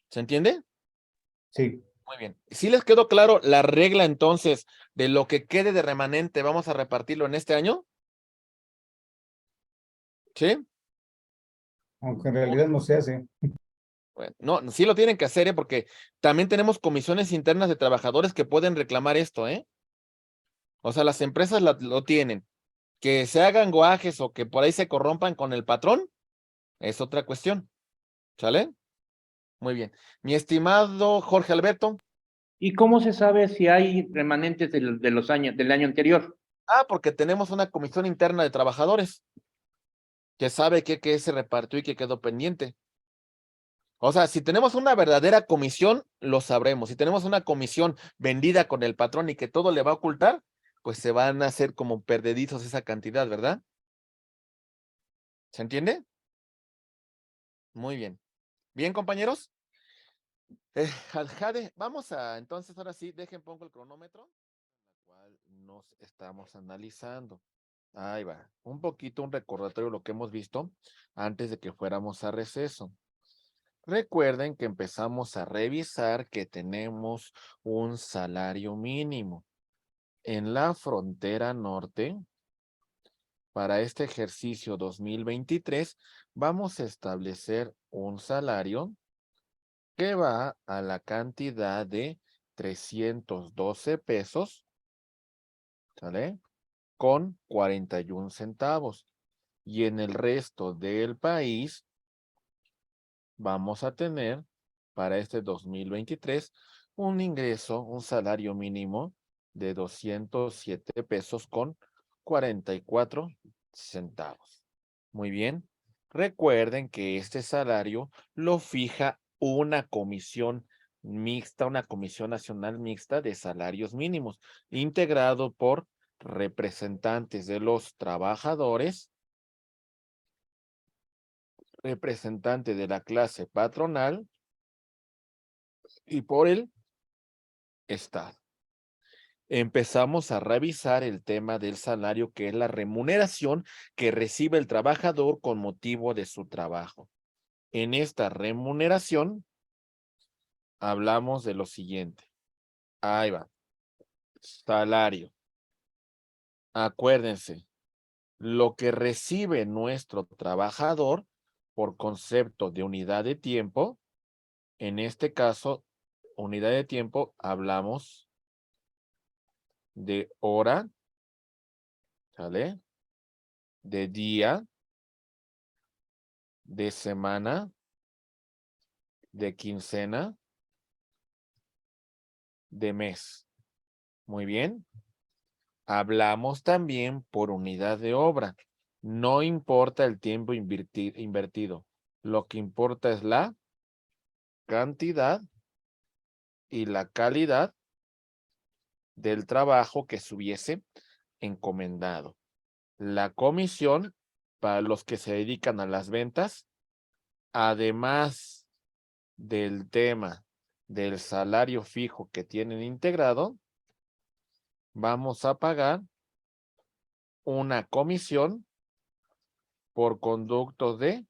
¿Se entiende? Sí. Muy bien. ¿Sí les quedó claro la regla entonces de lo que quede de remanente? ¿Vamos a repartirlo en este año? ¿Sí? Aunque en realidad no se hace. Bueno, no, sí lo tienen que hacer, ¿eh? Porque también tenemos comisiones internas de trabajadores que pueden reclamar esto, ¿eh? O sea, las empresas lo tienen. Que se hagan guajes o que por ahí se corrompan con el patrón, es otra cuestión. ¿Sale? Muy bien. Mi estimado Jorge Alberto. ¿Y cómo se sabe si hay remanentes de los años, del año anterior? Porque tenemos una comisión interna de trabajadores que sabe que se repartió y que quedó pendiente. O sea, si tenemos una verdadera comisión, lo sabremos. Si tenemos una comisión vendida con el patrón y que todo le va a ocultar, pues se van a hacer como perdedizos esa cantidad, ¿verdad? ¿Se entiende? Muy bien. Bien, compañeros. Jade, vamos a, entonces ahora sí, pongo el cronómetro, la cual nos estamos analizando. Ahí va, un poquito un recordatorio de lo que hemos visto antes de que fuéramos a receso. Recuerden que empezamos a revisar que tenemos un salario mínimo. En la frontera norte, para este ejercicio 2023, vamos a establecer un salario que va a la cantidad de 312 pesos, ¿sale? Con 41 centavos. Y en el resto del país vamos a tener para este 2023 un ingreso, un salario mínimo de 207 pesos con 44 centavos. Muy bien. Recuerden que este salario lo fija una comisión mixta, una comisión nacional mixta de salarios mínimos, integrado por representantes de los trabajadores, representante de la clase patronal y por el Estado. Empezamos a revisar el tema del salario, que es la remuneración que recibe el trabajador con motivo de su trabajo. En esta remuneración hablamos de lo siguiente. Ahí va. Salario. Acuérdense, lo que recibe nuestro trabajador por concepto de unidad de tiempo, en este caso, unidad de tiempo, hablamos de hora, ¿sale? De día, de semana, de quincena, de mes. Muy bien. Hablamos también por unidad de obra. No importa el tiempo invertido. Lo que importa es la cantidad y la calidad del trabajo que se hubiese encomendado. La comisión para los que se dedican a las ventas, además del tema del salario fijo que tienen integrado, vamos a pagar una comisión por conducto de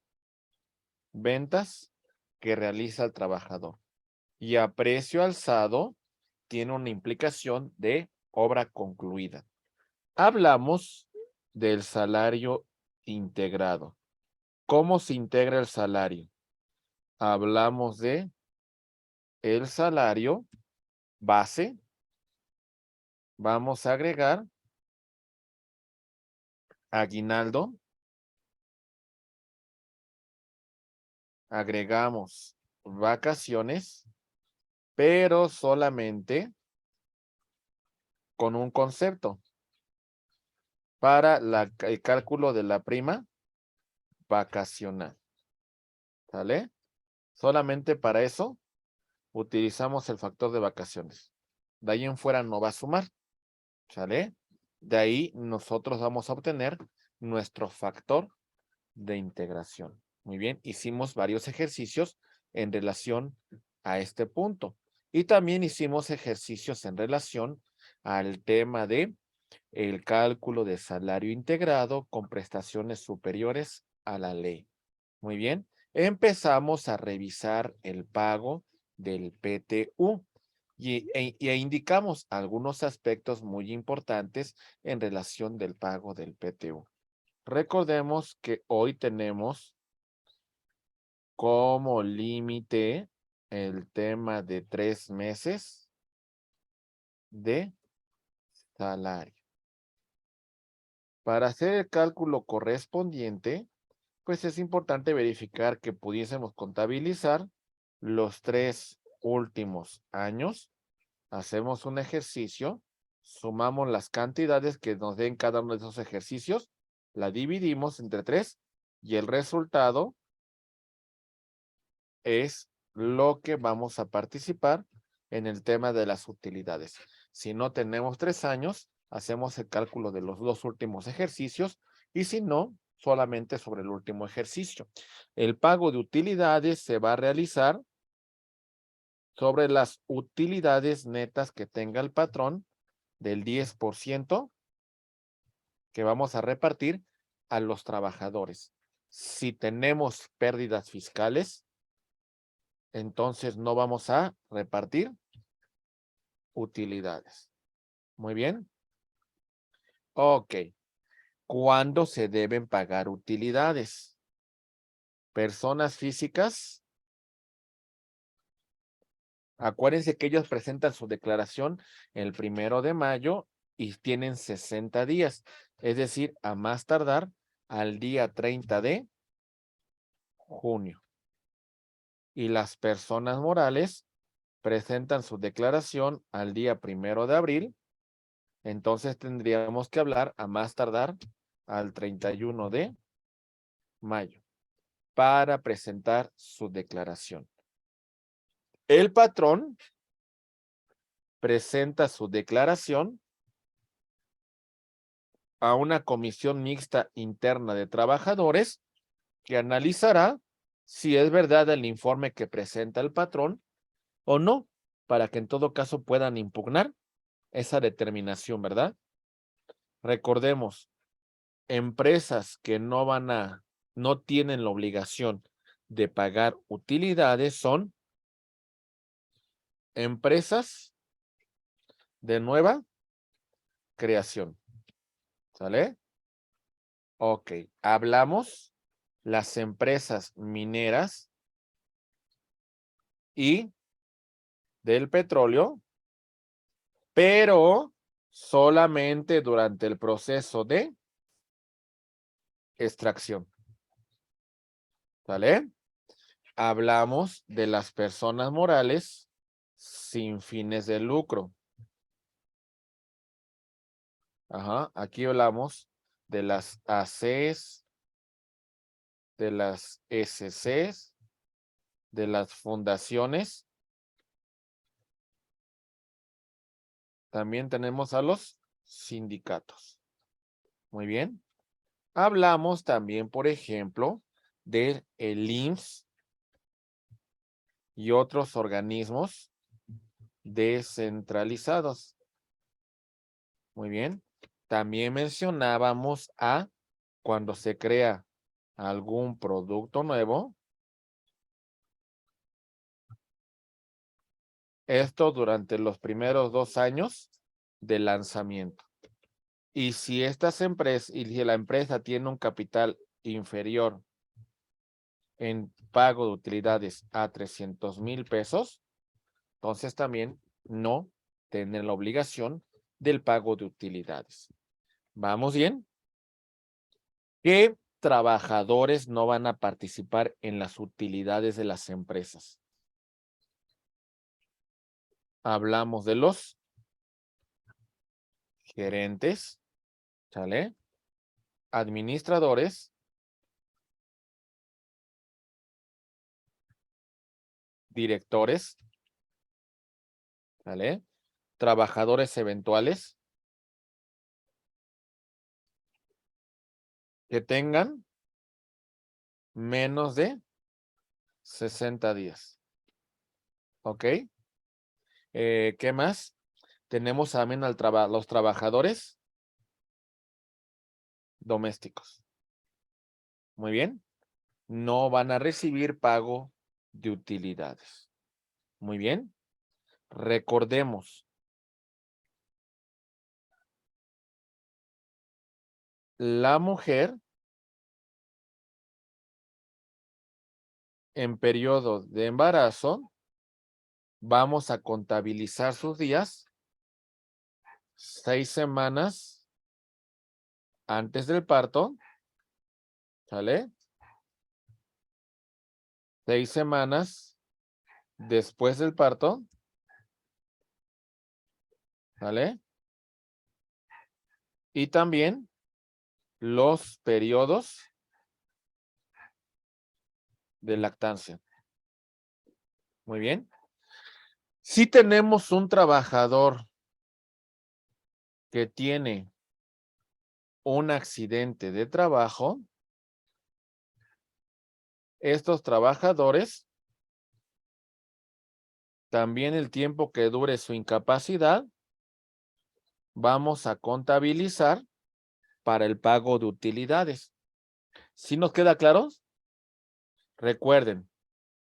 ventas que realiza el trabajador. Y a precio alzado tiene una implicación de obra concluida. Hablamos del salario integrado. ¿Cómo se integra el salario? Hablamos de el salario base. Vamos a agregar aguinaldo. Agregamos vacaciones, pero solamente con un concepto para el cálculo de la prima vacacional. ¿Sale? Solamente para eso utilizamos el factor de vacaciones. De ahí en fuera no va a sumar. ¿Sale? De ahí nosotros vamos a obtener nuestro factor de integración. Muy bien, hicimos varios ejercicios en relación a este punto. Y también hicimos ejercicios en relación al tema de el cálculo de salario integrado con prestaciones superiores a la ley. Muy bien, empezamos a revisar el pago del PTU. e indicamos algunos aspectos muy importantes en relación del pago del PTU. Recordemos que hoy tenemos como límite el tema de 3 meses de salario. Para hacer el cálculo correspondiente, pues es importante verificar que pudiésemos contabilizar los 3 últimos años. Hacemos un ejercicio, sumamos las cantidades que nos den cada uno de esos ejercicios, la dividimos entre 3 y el resultado es lo que vamos a participar en el tema de las utilidades. Si no tenemos 3 años, hacemos el cálculo de los 2 últimos ejercicios y si no, solamente sobre el último ejercicio. El pago de utilidades se va a realizar sobre las utilidades netas que tenga el patrón del 10% que vamos a repartir a los trabajadores. Si tenemos pérdidas fiscales, entonces no vamos a repartir utilidades. Muy bien. Ok. ¿Cuándo se deben pagar utilidades? Personas físicas. Acuérdense que ellos presentan su declaración el 1 de mayo y tienen 60 días. Es decir, a más tardar al día 30 de junio. Y las personas morales presentan su declaración al día 1 de abril. Entonces tendríamos que hablar a más tardar al 31 de mayo para presentar su declaración. El patrón presenta su declaración a una comisión mixta interna de trabajadores que analizará si es verdad el informe que presenta el patrón o no, para que en todo caso puedan impugnar esa determinación, ¿verdad? Recordemos, empresas que no tienen la obligación de pagar utilidades son empresas de nueva creación. ¿Sale? Ok, hablamos las empresas mineras y del petróleo, pero solamente durante el proceso de extracción. ¿Sale? Hablamos de las personas morales sin fines de lucro. Ajá, aquí hablamos de las ACs, de las SCs, de las fundaciones. También tenemos a los sindicatos. Muy bien. Hablamos también, por ejemplo, del IMSS y otros organismos descentralizados. Muy bien. También mencionábamos a cuando se crea algún producto nuevo. Esto durante los primeros 2 años de lanzamiento. Y si estas empresas, y si la empresa tiene un capital inferior en pago de utilidades a 300,000 pesos, entonces también no tienen la obligación del pago de utilidades. ¿Vamos bien? ¿Qué trabajadores no van a participar en las utilidades de las empresas? Hablamos de los gerentes, ¿sale? Administradores, directores, ¿vale? Trabajadores eventuales que tengan menos de 60 días. ¿Ok? ¿Qué más? Tenemos también los trabajadores domésticos. Muy bien. No van a recibir pago de utilidades. Muy bien. Recordemos. La mujer en periodo de embarazo, vamos a contabilizar sus días 6 semanas antes del parto, ¿sale? 6 semanas después del parto, ¿sale? Y también los periodos de lactancia. Muy bien. Si tenemos un trabajador que tiene un accidente de trabajo, estos trabajadores, también el tiempo que dure su incapacidad, vamos a contabilizar para el pago de utilidades. ¿Sí nos queda claro? Recuerden,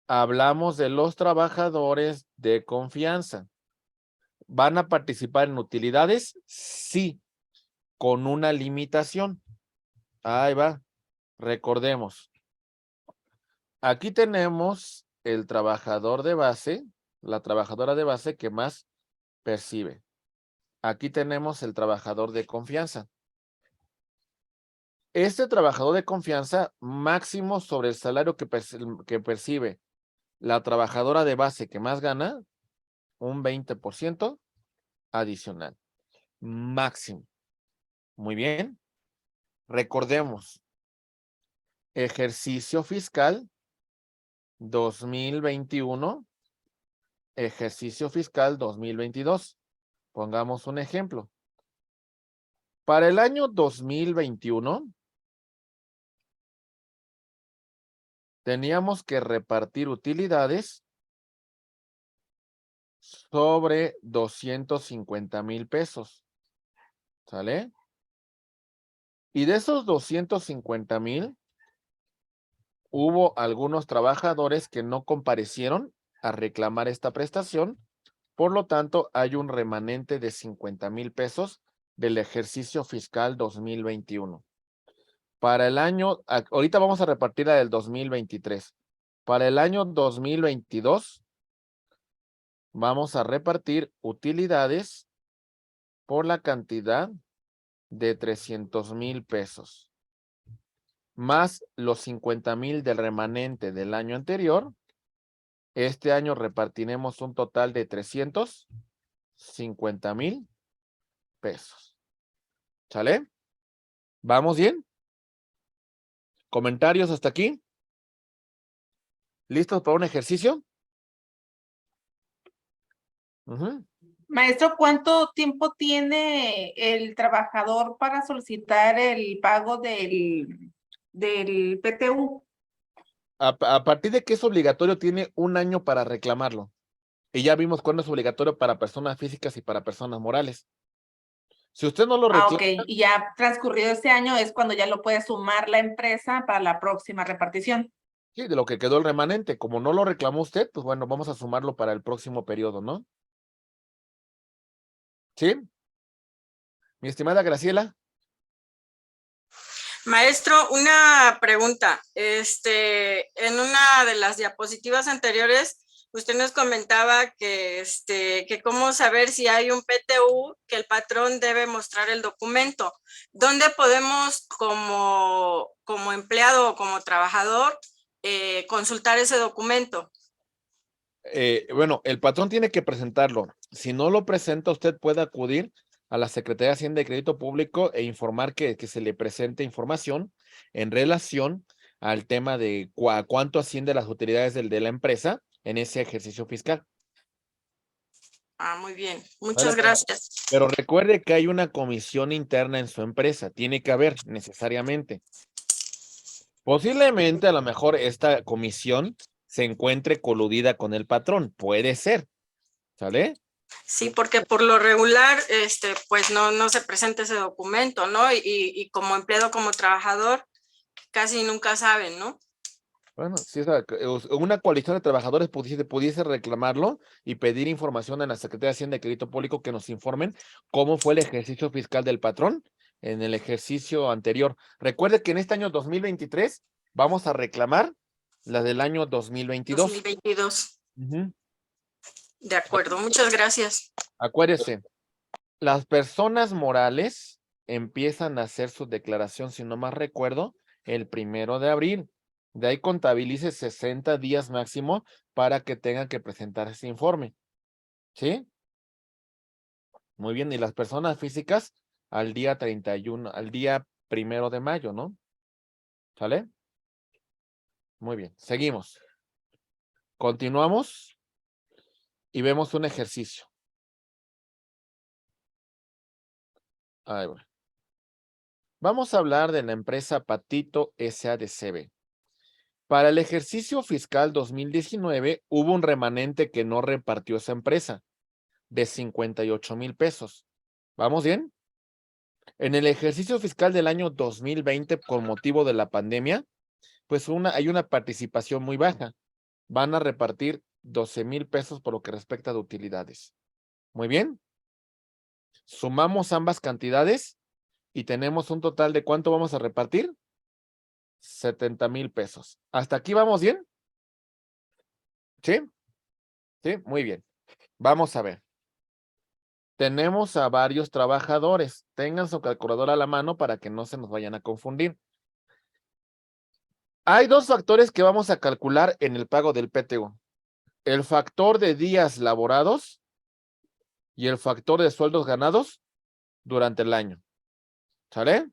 hablamos de los trabajadores de confianza. ¿Van a participar en utilidades? Sí, con una limitación. Ahí va. Recordemos. Aquí tenemos el trabajador de base, la trabajadora de base que más percibe. Aquí tenemos el trabajador de confianza. Este trabajador de confianza máximo sobre el salario que percibe la trabajadora de base que más gana, un 20% adicional. Máximo. Muy bien. Recordemos. Ejercicio fiscal 2021. Ejercicio fiscal 2022. Pongamos un ejemplo. Para el año 2021, teníamos que repartir utilidades sobre 250,000 pesos. ¿Sale? Y de esos 250,000, hubo algunos trabajadores que no comparecieron a reclamar esta prestación. Por lo tanto, hay un remanente de 50,000 pesos del ejercicio fiscal 2021. Para el año, ahorita vamos a repartir la del 2023. Para el año 2022, vamos a repartir utilidades por la cantidad de 300,000 pesos. Más los 50,000 del remanente del año anterior. Este año repartiremos un total de 350,000 pesos. ¿Sale? ¿Vamos bien? ¿Comentarios hasta aquí? ¿Listos para un ejercicio? Maestro, ¿cuánto tiempo tiene el trabajador para solicitar el pago del PTU? A partir de que es obligatorio, tiene un año para reclamarlo. Y ya vimos cuándo es obligatorio para personas físicas y para personas morales. Si usted no lo reclama... Ok. Y ya transcurrido este año es cuando ya lo puede sumar la empresa para la próxima repartición. Sí, de lo que quedó el remanente. Como no lo reclamó usted, pues bueno, vamos a sumarlo para el próximo periodo, ¿no? ¿Sí? Mi estimada Graciela. Maestro, una pregunta. En una de las diapositivas anteriores, usted nos comentaba que cómo saber si hay un PTU, que el patrón debe mostrar el documento. ¿Dónde podemos, como empleado o como trabajador, consultar ese documento? Bueno, el patrón tiene que presentarlo. Si no lo presenta, usted puede acudir a la Secretaría de Hacienda y Crédito Público e informar que se le presente información en relación al tema de cuánto asciende las utilidades de la empresa en ese ejercicio fiscal. Ah, muy bien. Muchas gracias. Pero recuerde que hay una comisión interna en su empresa. Tiene que haber necesariamente. Posiblemente, a lo mejor, esta comisión se encuentre coludida con el patrón. Puede ser. ¿Sale? Sí, porque por lo regular, pues no se presenta ese documento, ¿no? Y como empleado, como trabajador, casi nunca saben, ¿no? Bueno, si una coalición de trabajadores pudiese reclamarlo y pedir información a la Secretaría de Hacienda y Crédito Público que nos informen cómo fue el ejercicio fiscal del patrón en el ejercicio anterior. Recuerde que en este año 2023 vamos a reclamar la del año 2022. 2022. Ujú. De acuerdo, muchas gracias. Acuérdese, las personas morales empiezan a hacer su declaración, si no más recuerdo, el 1 de abril. De ahí contabilice 60 días máximo para que tengan que presentar ese informe. ¿Sí? Muy bien, y las personas físicas al día 31, al día 1 de mayo, ¿no? ¿Sale? Muy bien, seguimos. Continuamos y vemos un ejercicio. Ahí va. Vamos a hablar de la empresa Patito S.A.D.C.B. Para el ejercicio fiscal 2019 hubo un remanente que no repartió esa empresa de 58,000 pesos. ¿Vamos bien? En el ejercicio fiscal del año 2020, con motivo de la pandemia, pues hay una participación muy baja. Van a repartir 12,000 pesos por lo que respecta de utilidades. Muy bien. Sumamos ambas cantidades y tenemos un total de ¿cuánto vamos a repartir? 70,000 pesos. ¿Hasta aquí vamos bien? ¿Sí? Sí, muy bien. Vamos a ver. Tenemos a varios trabajadores. Tengan su calculadora a la mano para que no se nos vayan a confundir. Hay dos factores que vamos a calcular en el pago del PTU. El factor de días laborados y el factor de sueldos ganados durante el año. ¿Sale?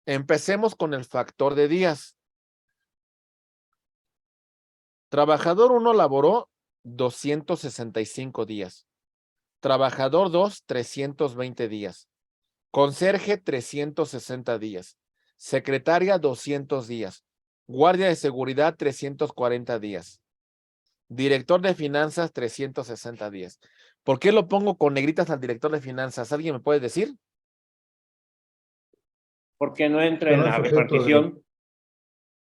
Empecemos con el factor de días. Trabajador 1 laboró 265 días. Trabajador 2, 320 días. Conserje, 360 días. Secretaria, 200 días. Guardia de seguridad, 340 días. Director de finanzas, 360 días. ¿Por qué lo pongo con negritas al director de finanzas? ¿Alguien me puede decir? Porque no entra Que en no la es objeto de- repartición.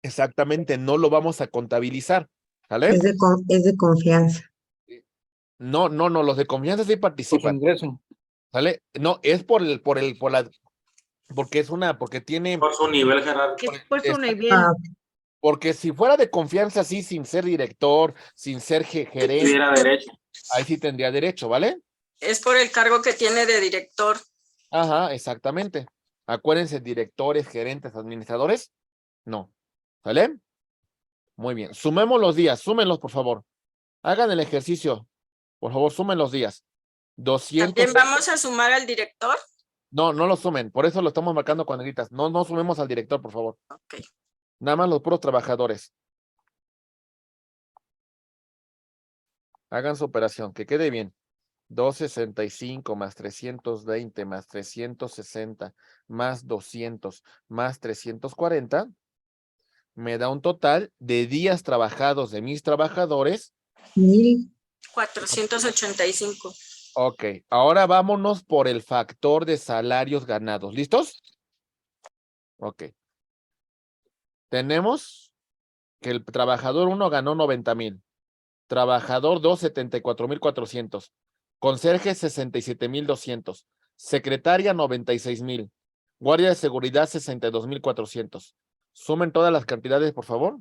Exactamente, no lo vamos a contabilizar. ¿Sale? Es de confianza. No, los de confianza sí Por su participan. ingreso. ¿Sale? No, es porque tiene, Por su nivel jerárquico. Es por su Exacto. nivel. Ah, porque si fuera de confianza, sí, sin ser director, sin ser gerente, Tuviera derecho. ahí sí tendría derecho, ¿vale? Es por el cargo que tiene de director. Ajá, exactamente. Acuérdense, directores, gerentes, administradores, no. ¿Vale? Muy bien. Sumemos los días, súmenlos, por favor. Hagan el ejercicio. Por favor, sumen los días. 200. También vamos a sumar al director. No, no lo sumen. Por eso lo estamos marcando con negritas. No sumemos al director, por favor. Ok. Nada más los puros trabajadores. Hagan su operación, que quede bien. 265 más 320 más 360 más 200 más 340 me da un total de días trabajados de mis trabajadores. 485. Ok, ahora vámonos por el factor de salarios ganados. ¿Listos? Ok. Tenemos que el trabajador 1 ganó 90,000. Trabajador 2, 74,400. Conserje, 67,200. Secretaria, 96,000. Guardia de seguridad, 62,400. Sumen todas las cantidades, por favor.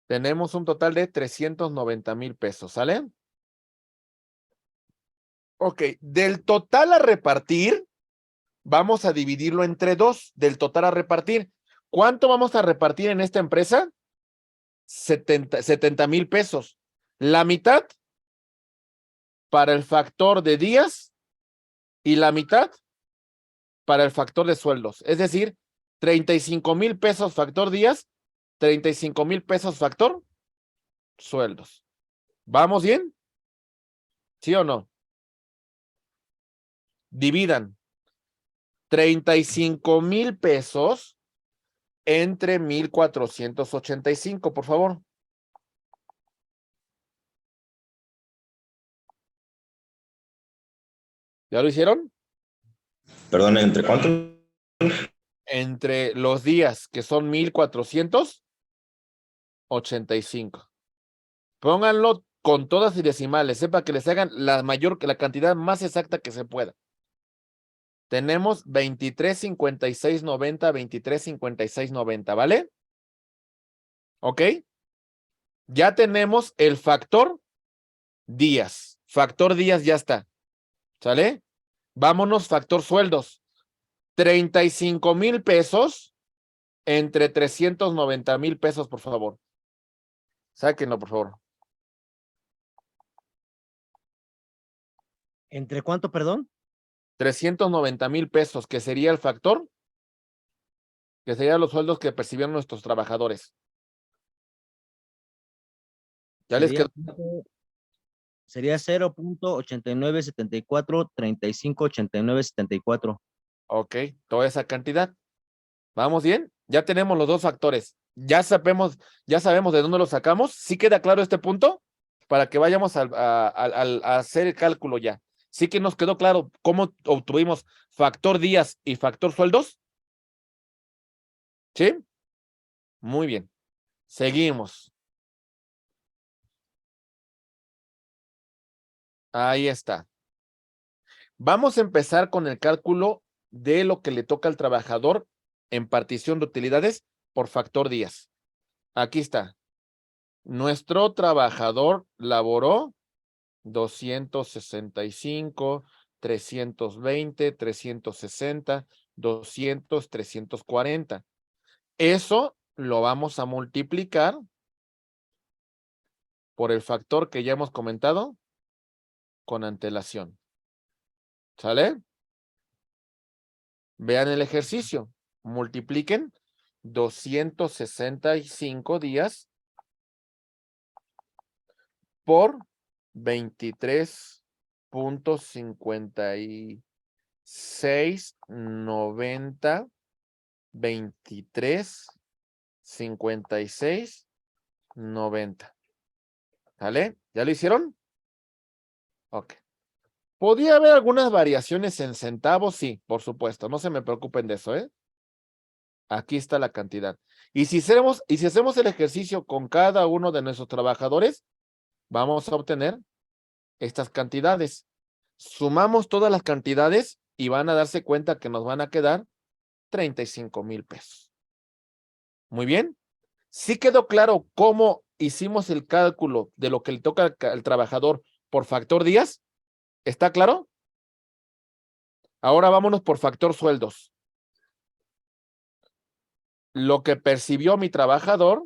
Tenemos un total de 390,000 pesos, ¿sale? Ok, del total a repartir, vamos a dividirlo entre dos, del total a repartir. ¿Cuánto vamos a repartir en esta empresa? 70,000 pesos. La mitad para el factor de días y la mitad para el factor de sueldos. Es decir, 35,000 pesos factor días, 35,000 pesos factor sueldos. ¿Vamos bien? ¿Sí o no? Dividan 35,000 pesos entre 1,485, por favor. ¿Ya lo hicieron? Perdón, ¿entre cuánto? Entre los días, que son 1,485. Pónganlo con todas y decimales, sepa que les hagan la cantidad más exacta que se pueda. Tenemos 23,5690, 23,5690, ¿vale? ¿Ok? Ya tenemos el factor días. Factor días ya está. ¿Sale? Vámonos, factor sueldos. 35,000 pesos entre 390,000 pesos, por favor. Sáquenlo, por favor. ¿Entre cuánto, perdón? 390,000 pesos, que sería el factor, que serían los sueldos que percibieron nuestros trabajadores. Ya les quedó. Sería 0.8974358974. Ok, toda esa cantidad. ¿Vamos bien? Ya tenemos los dos factores. Ya sabemos de dónde los sacamos. ¿Sí queda claro este punto? Para que vayamos a hacer el cálculo ya. ¿Sí que nos quedó claro cómo obtuvimos factor días y factor sueldos? ¿Sí? Muy bien. Seguimos. Ahí está. Vamos a empezar con el cálculo de lo que le toca al trabajador en partición de utilidades por factor días. Aquí está. Nuestro trabajador laboró 265, 320, 360, 200, 340. Eso lo vamos a multiplicar por el factor que ya hemos comentado con antelación. ¿Sale? Vean el ejercicio. Multipliquen 265 días por 23.5690, 23.5690. ¿Vale? ¿Ya lo hicieron? Ok. ¿Podría haber algunas variaciones en centavos? Sí, por supuesto. No se me preocupen de eso, ¿eh? Aquí está la cantidad. Y si hacemos el ejercicio con cada uno de nuestros trabajadores, vamos a obtener estas cantidades. Sumamos todas las cantidades y van a darse cuenta que nos van a quedar 35,000 pesos. Muy bien. ¿Sí quedó claro cómo hicimos el cálculo de lo que le toca al trabajador por factor días? ¿Está claro? Ahora vámonos por factor sueldos. Lo que percibió mi trabajador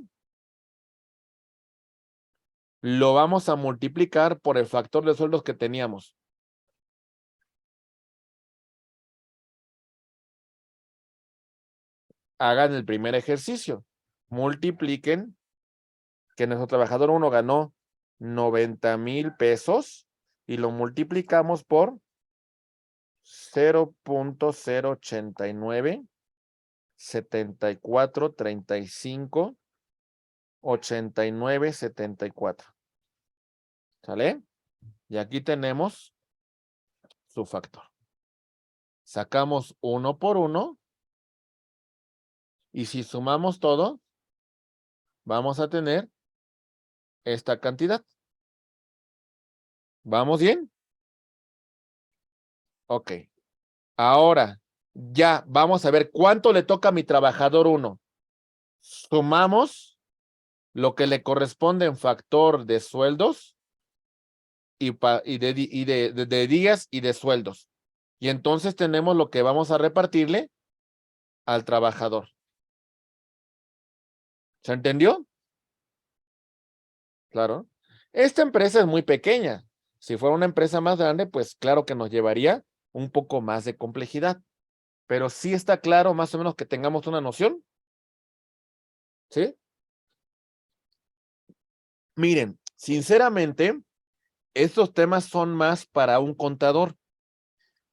lo vamos a multiplicar por el factor de sueldos que teníamos. Hagan el primer ejercicio. Multipliquen que nuestro trabajador 1 ganó 90,000 pesos y lo multiplicamos por 0.089 74 35 89 74. ¿Sale? Y aquí tenemos su factor. Sacamos uno por uno y si sumamos todo, vamos a tener esta cantidad. ¿Vamos bien? Ok. Ahora, ya vamos a ver cuánto le toca a mi trabajador 1. Sumamos lo que le corresponde en factor de sueldos y de días y de sueldos. Y entonces tenemos lo que vamos a repartirle al trabajador. ¿Se entendió? Claro. Esta empresa es muy pequeña. Si fuera una empresa más grande, pues claro que nos llevaría un poco más de complejidad. Pero sí está claro más o menos que tengamos una noción. ¿Sí? Miren, sinceramente, estos temas son más para un contador,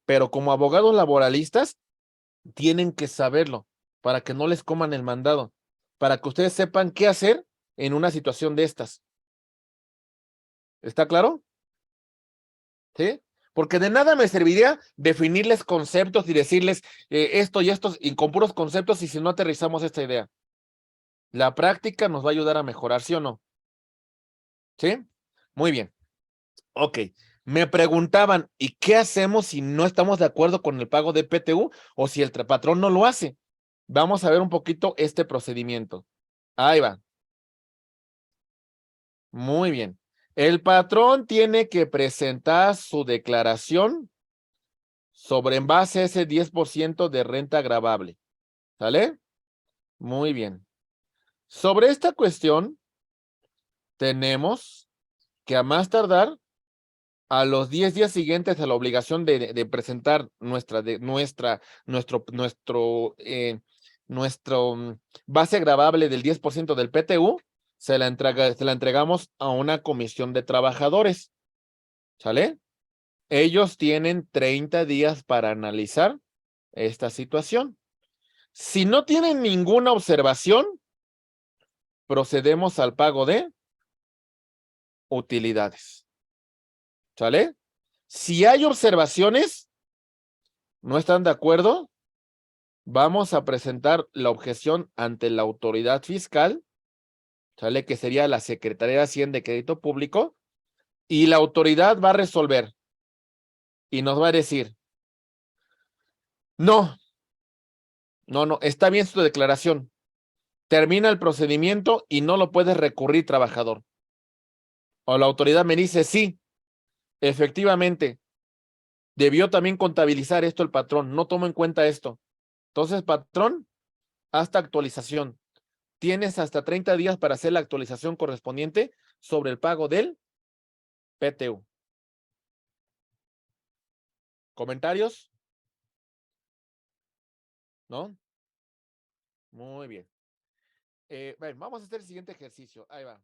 pero como abogados laboralistas tienen que saberlo, para que no les coman el mandado, para que ustedes sepan qué hacer en una situación de estas. ¿Está claro? ¿Sí? Porque de nada me serviría definirles conceptos y decirles esto y esto, y con puros conceptos, y si no aterrizamos esta idea. La práctica nos va a ayudar a mejorar, ¿sí o no? ¿Sí? Muy bien. Ok. Me preguntaban, ¿y qué hacemos si no estamos de acuerdo con el pago de PTU o si el patrón no lo hace? Vamos a ver un poquito este procedimiento. Ahí va. Muy bien. El patrón tiene que presentar su declaración sobre en base a ese 10% de renta gravable. ¿Sale? Muy bien. Sobre esta cuestión, tenemos que a más tardar a los 10 días siguientes a la obligación de presentar nuestro base gravable del 10% del PTU, se la entregamos a una comisión de trabajadores. ¿Sale? Ellos tienen 30 días para analizar esta situación. Si no tienen ninguna observación, procedemos al pago de utilidades. ¿Sale? Si hay observaciones, no están de acuerdo, vamos a presentar la objeción ante la autoridad fiscal, ¿sale? Que sería la Secretaría de Hacienda y Crédito Público, y la autoridad va a resolver y nos va a decir, no, está bien su declaración, termina el procedimiento y no lo puedes recurrir, trabajador. O la autoridad me dice, sí, efectivamente, debió también contabilizar esto el patrón, no tomo en cuenta esto. Entonces, patrón, hasta actualización. Tienes hasta 30 días para hacer la actualización correspondiente sobre el pago del PTU. ¿Comentarios? ¿No? Muy bien. Bueno, vamos a hacer el siguiente ejercicio. Ahí va.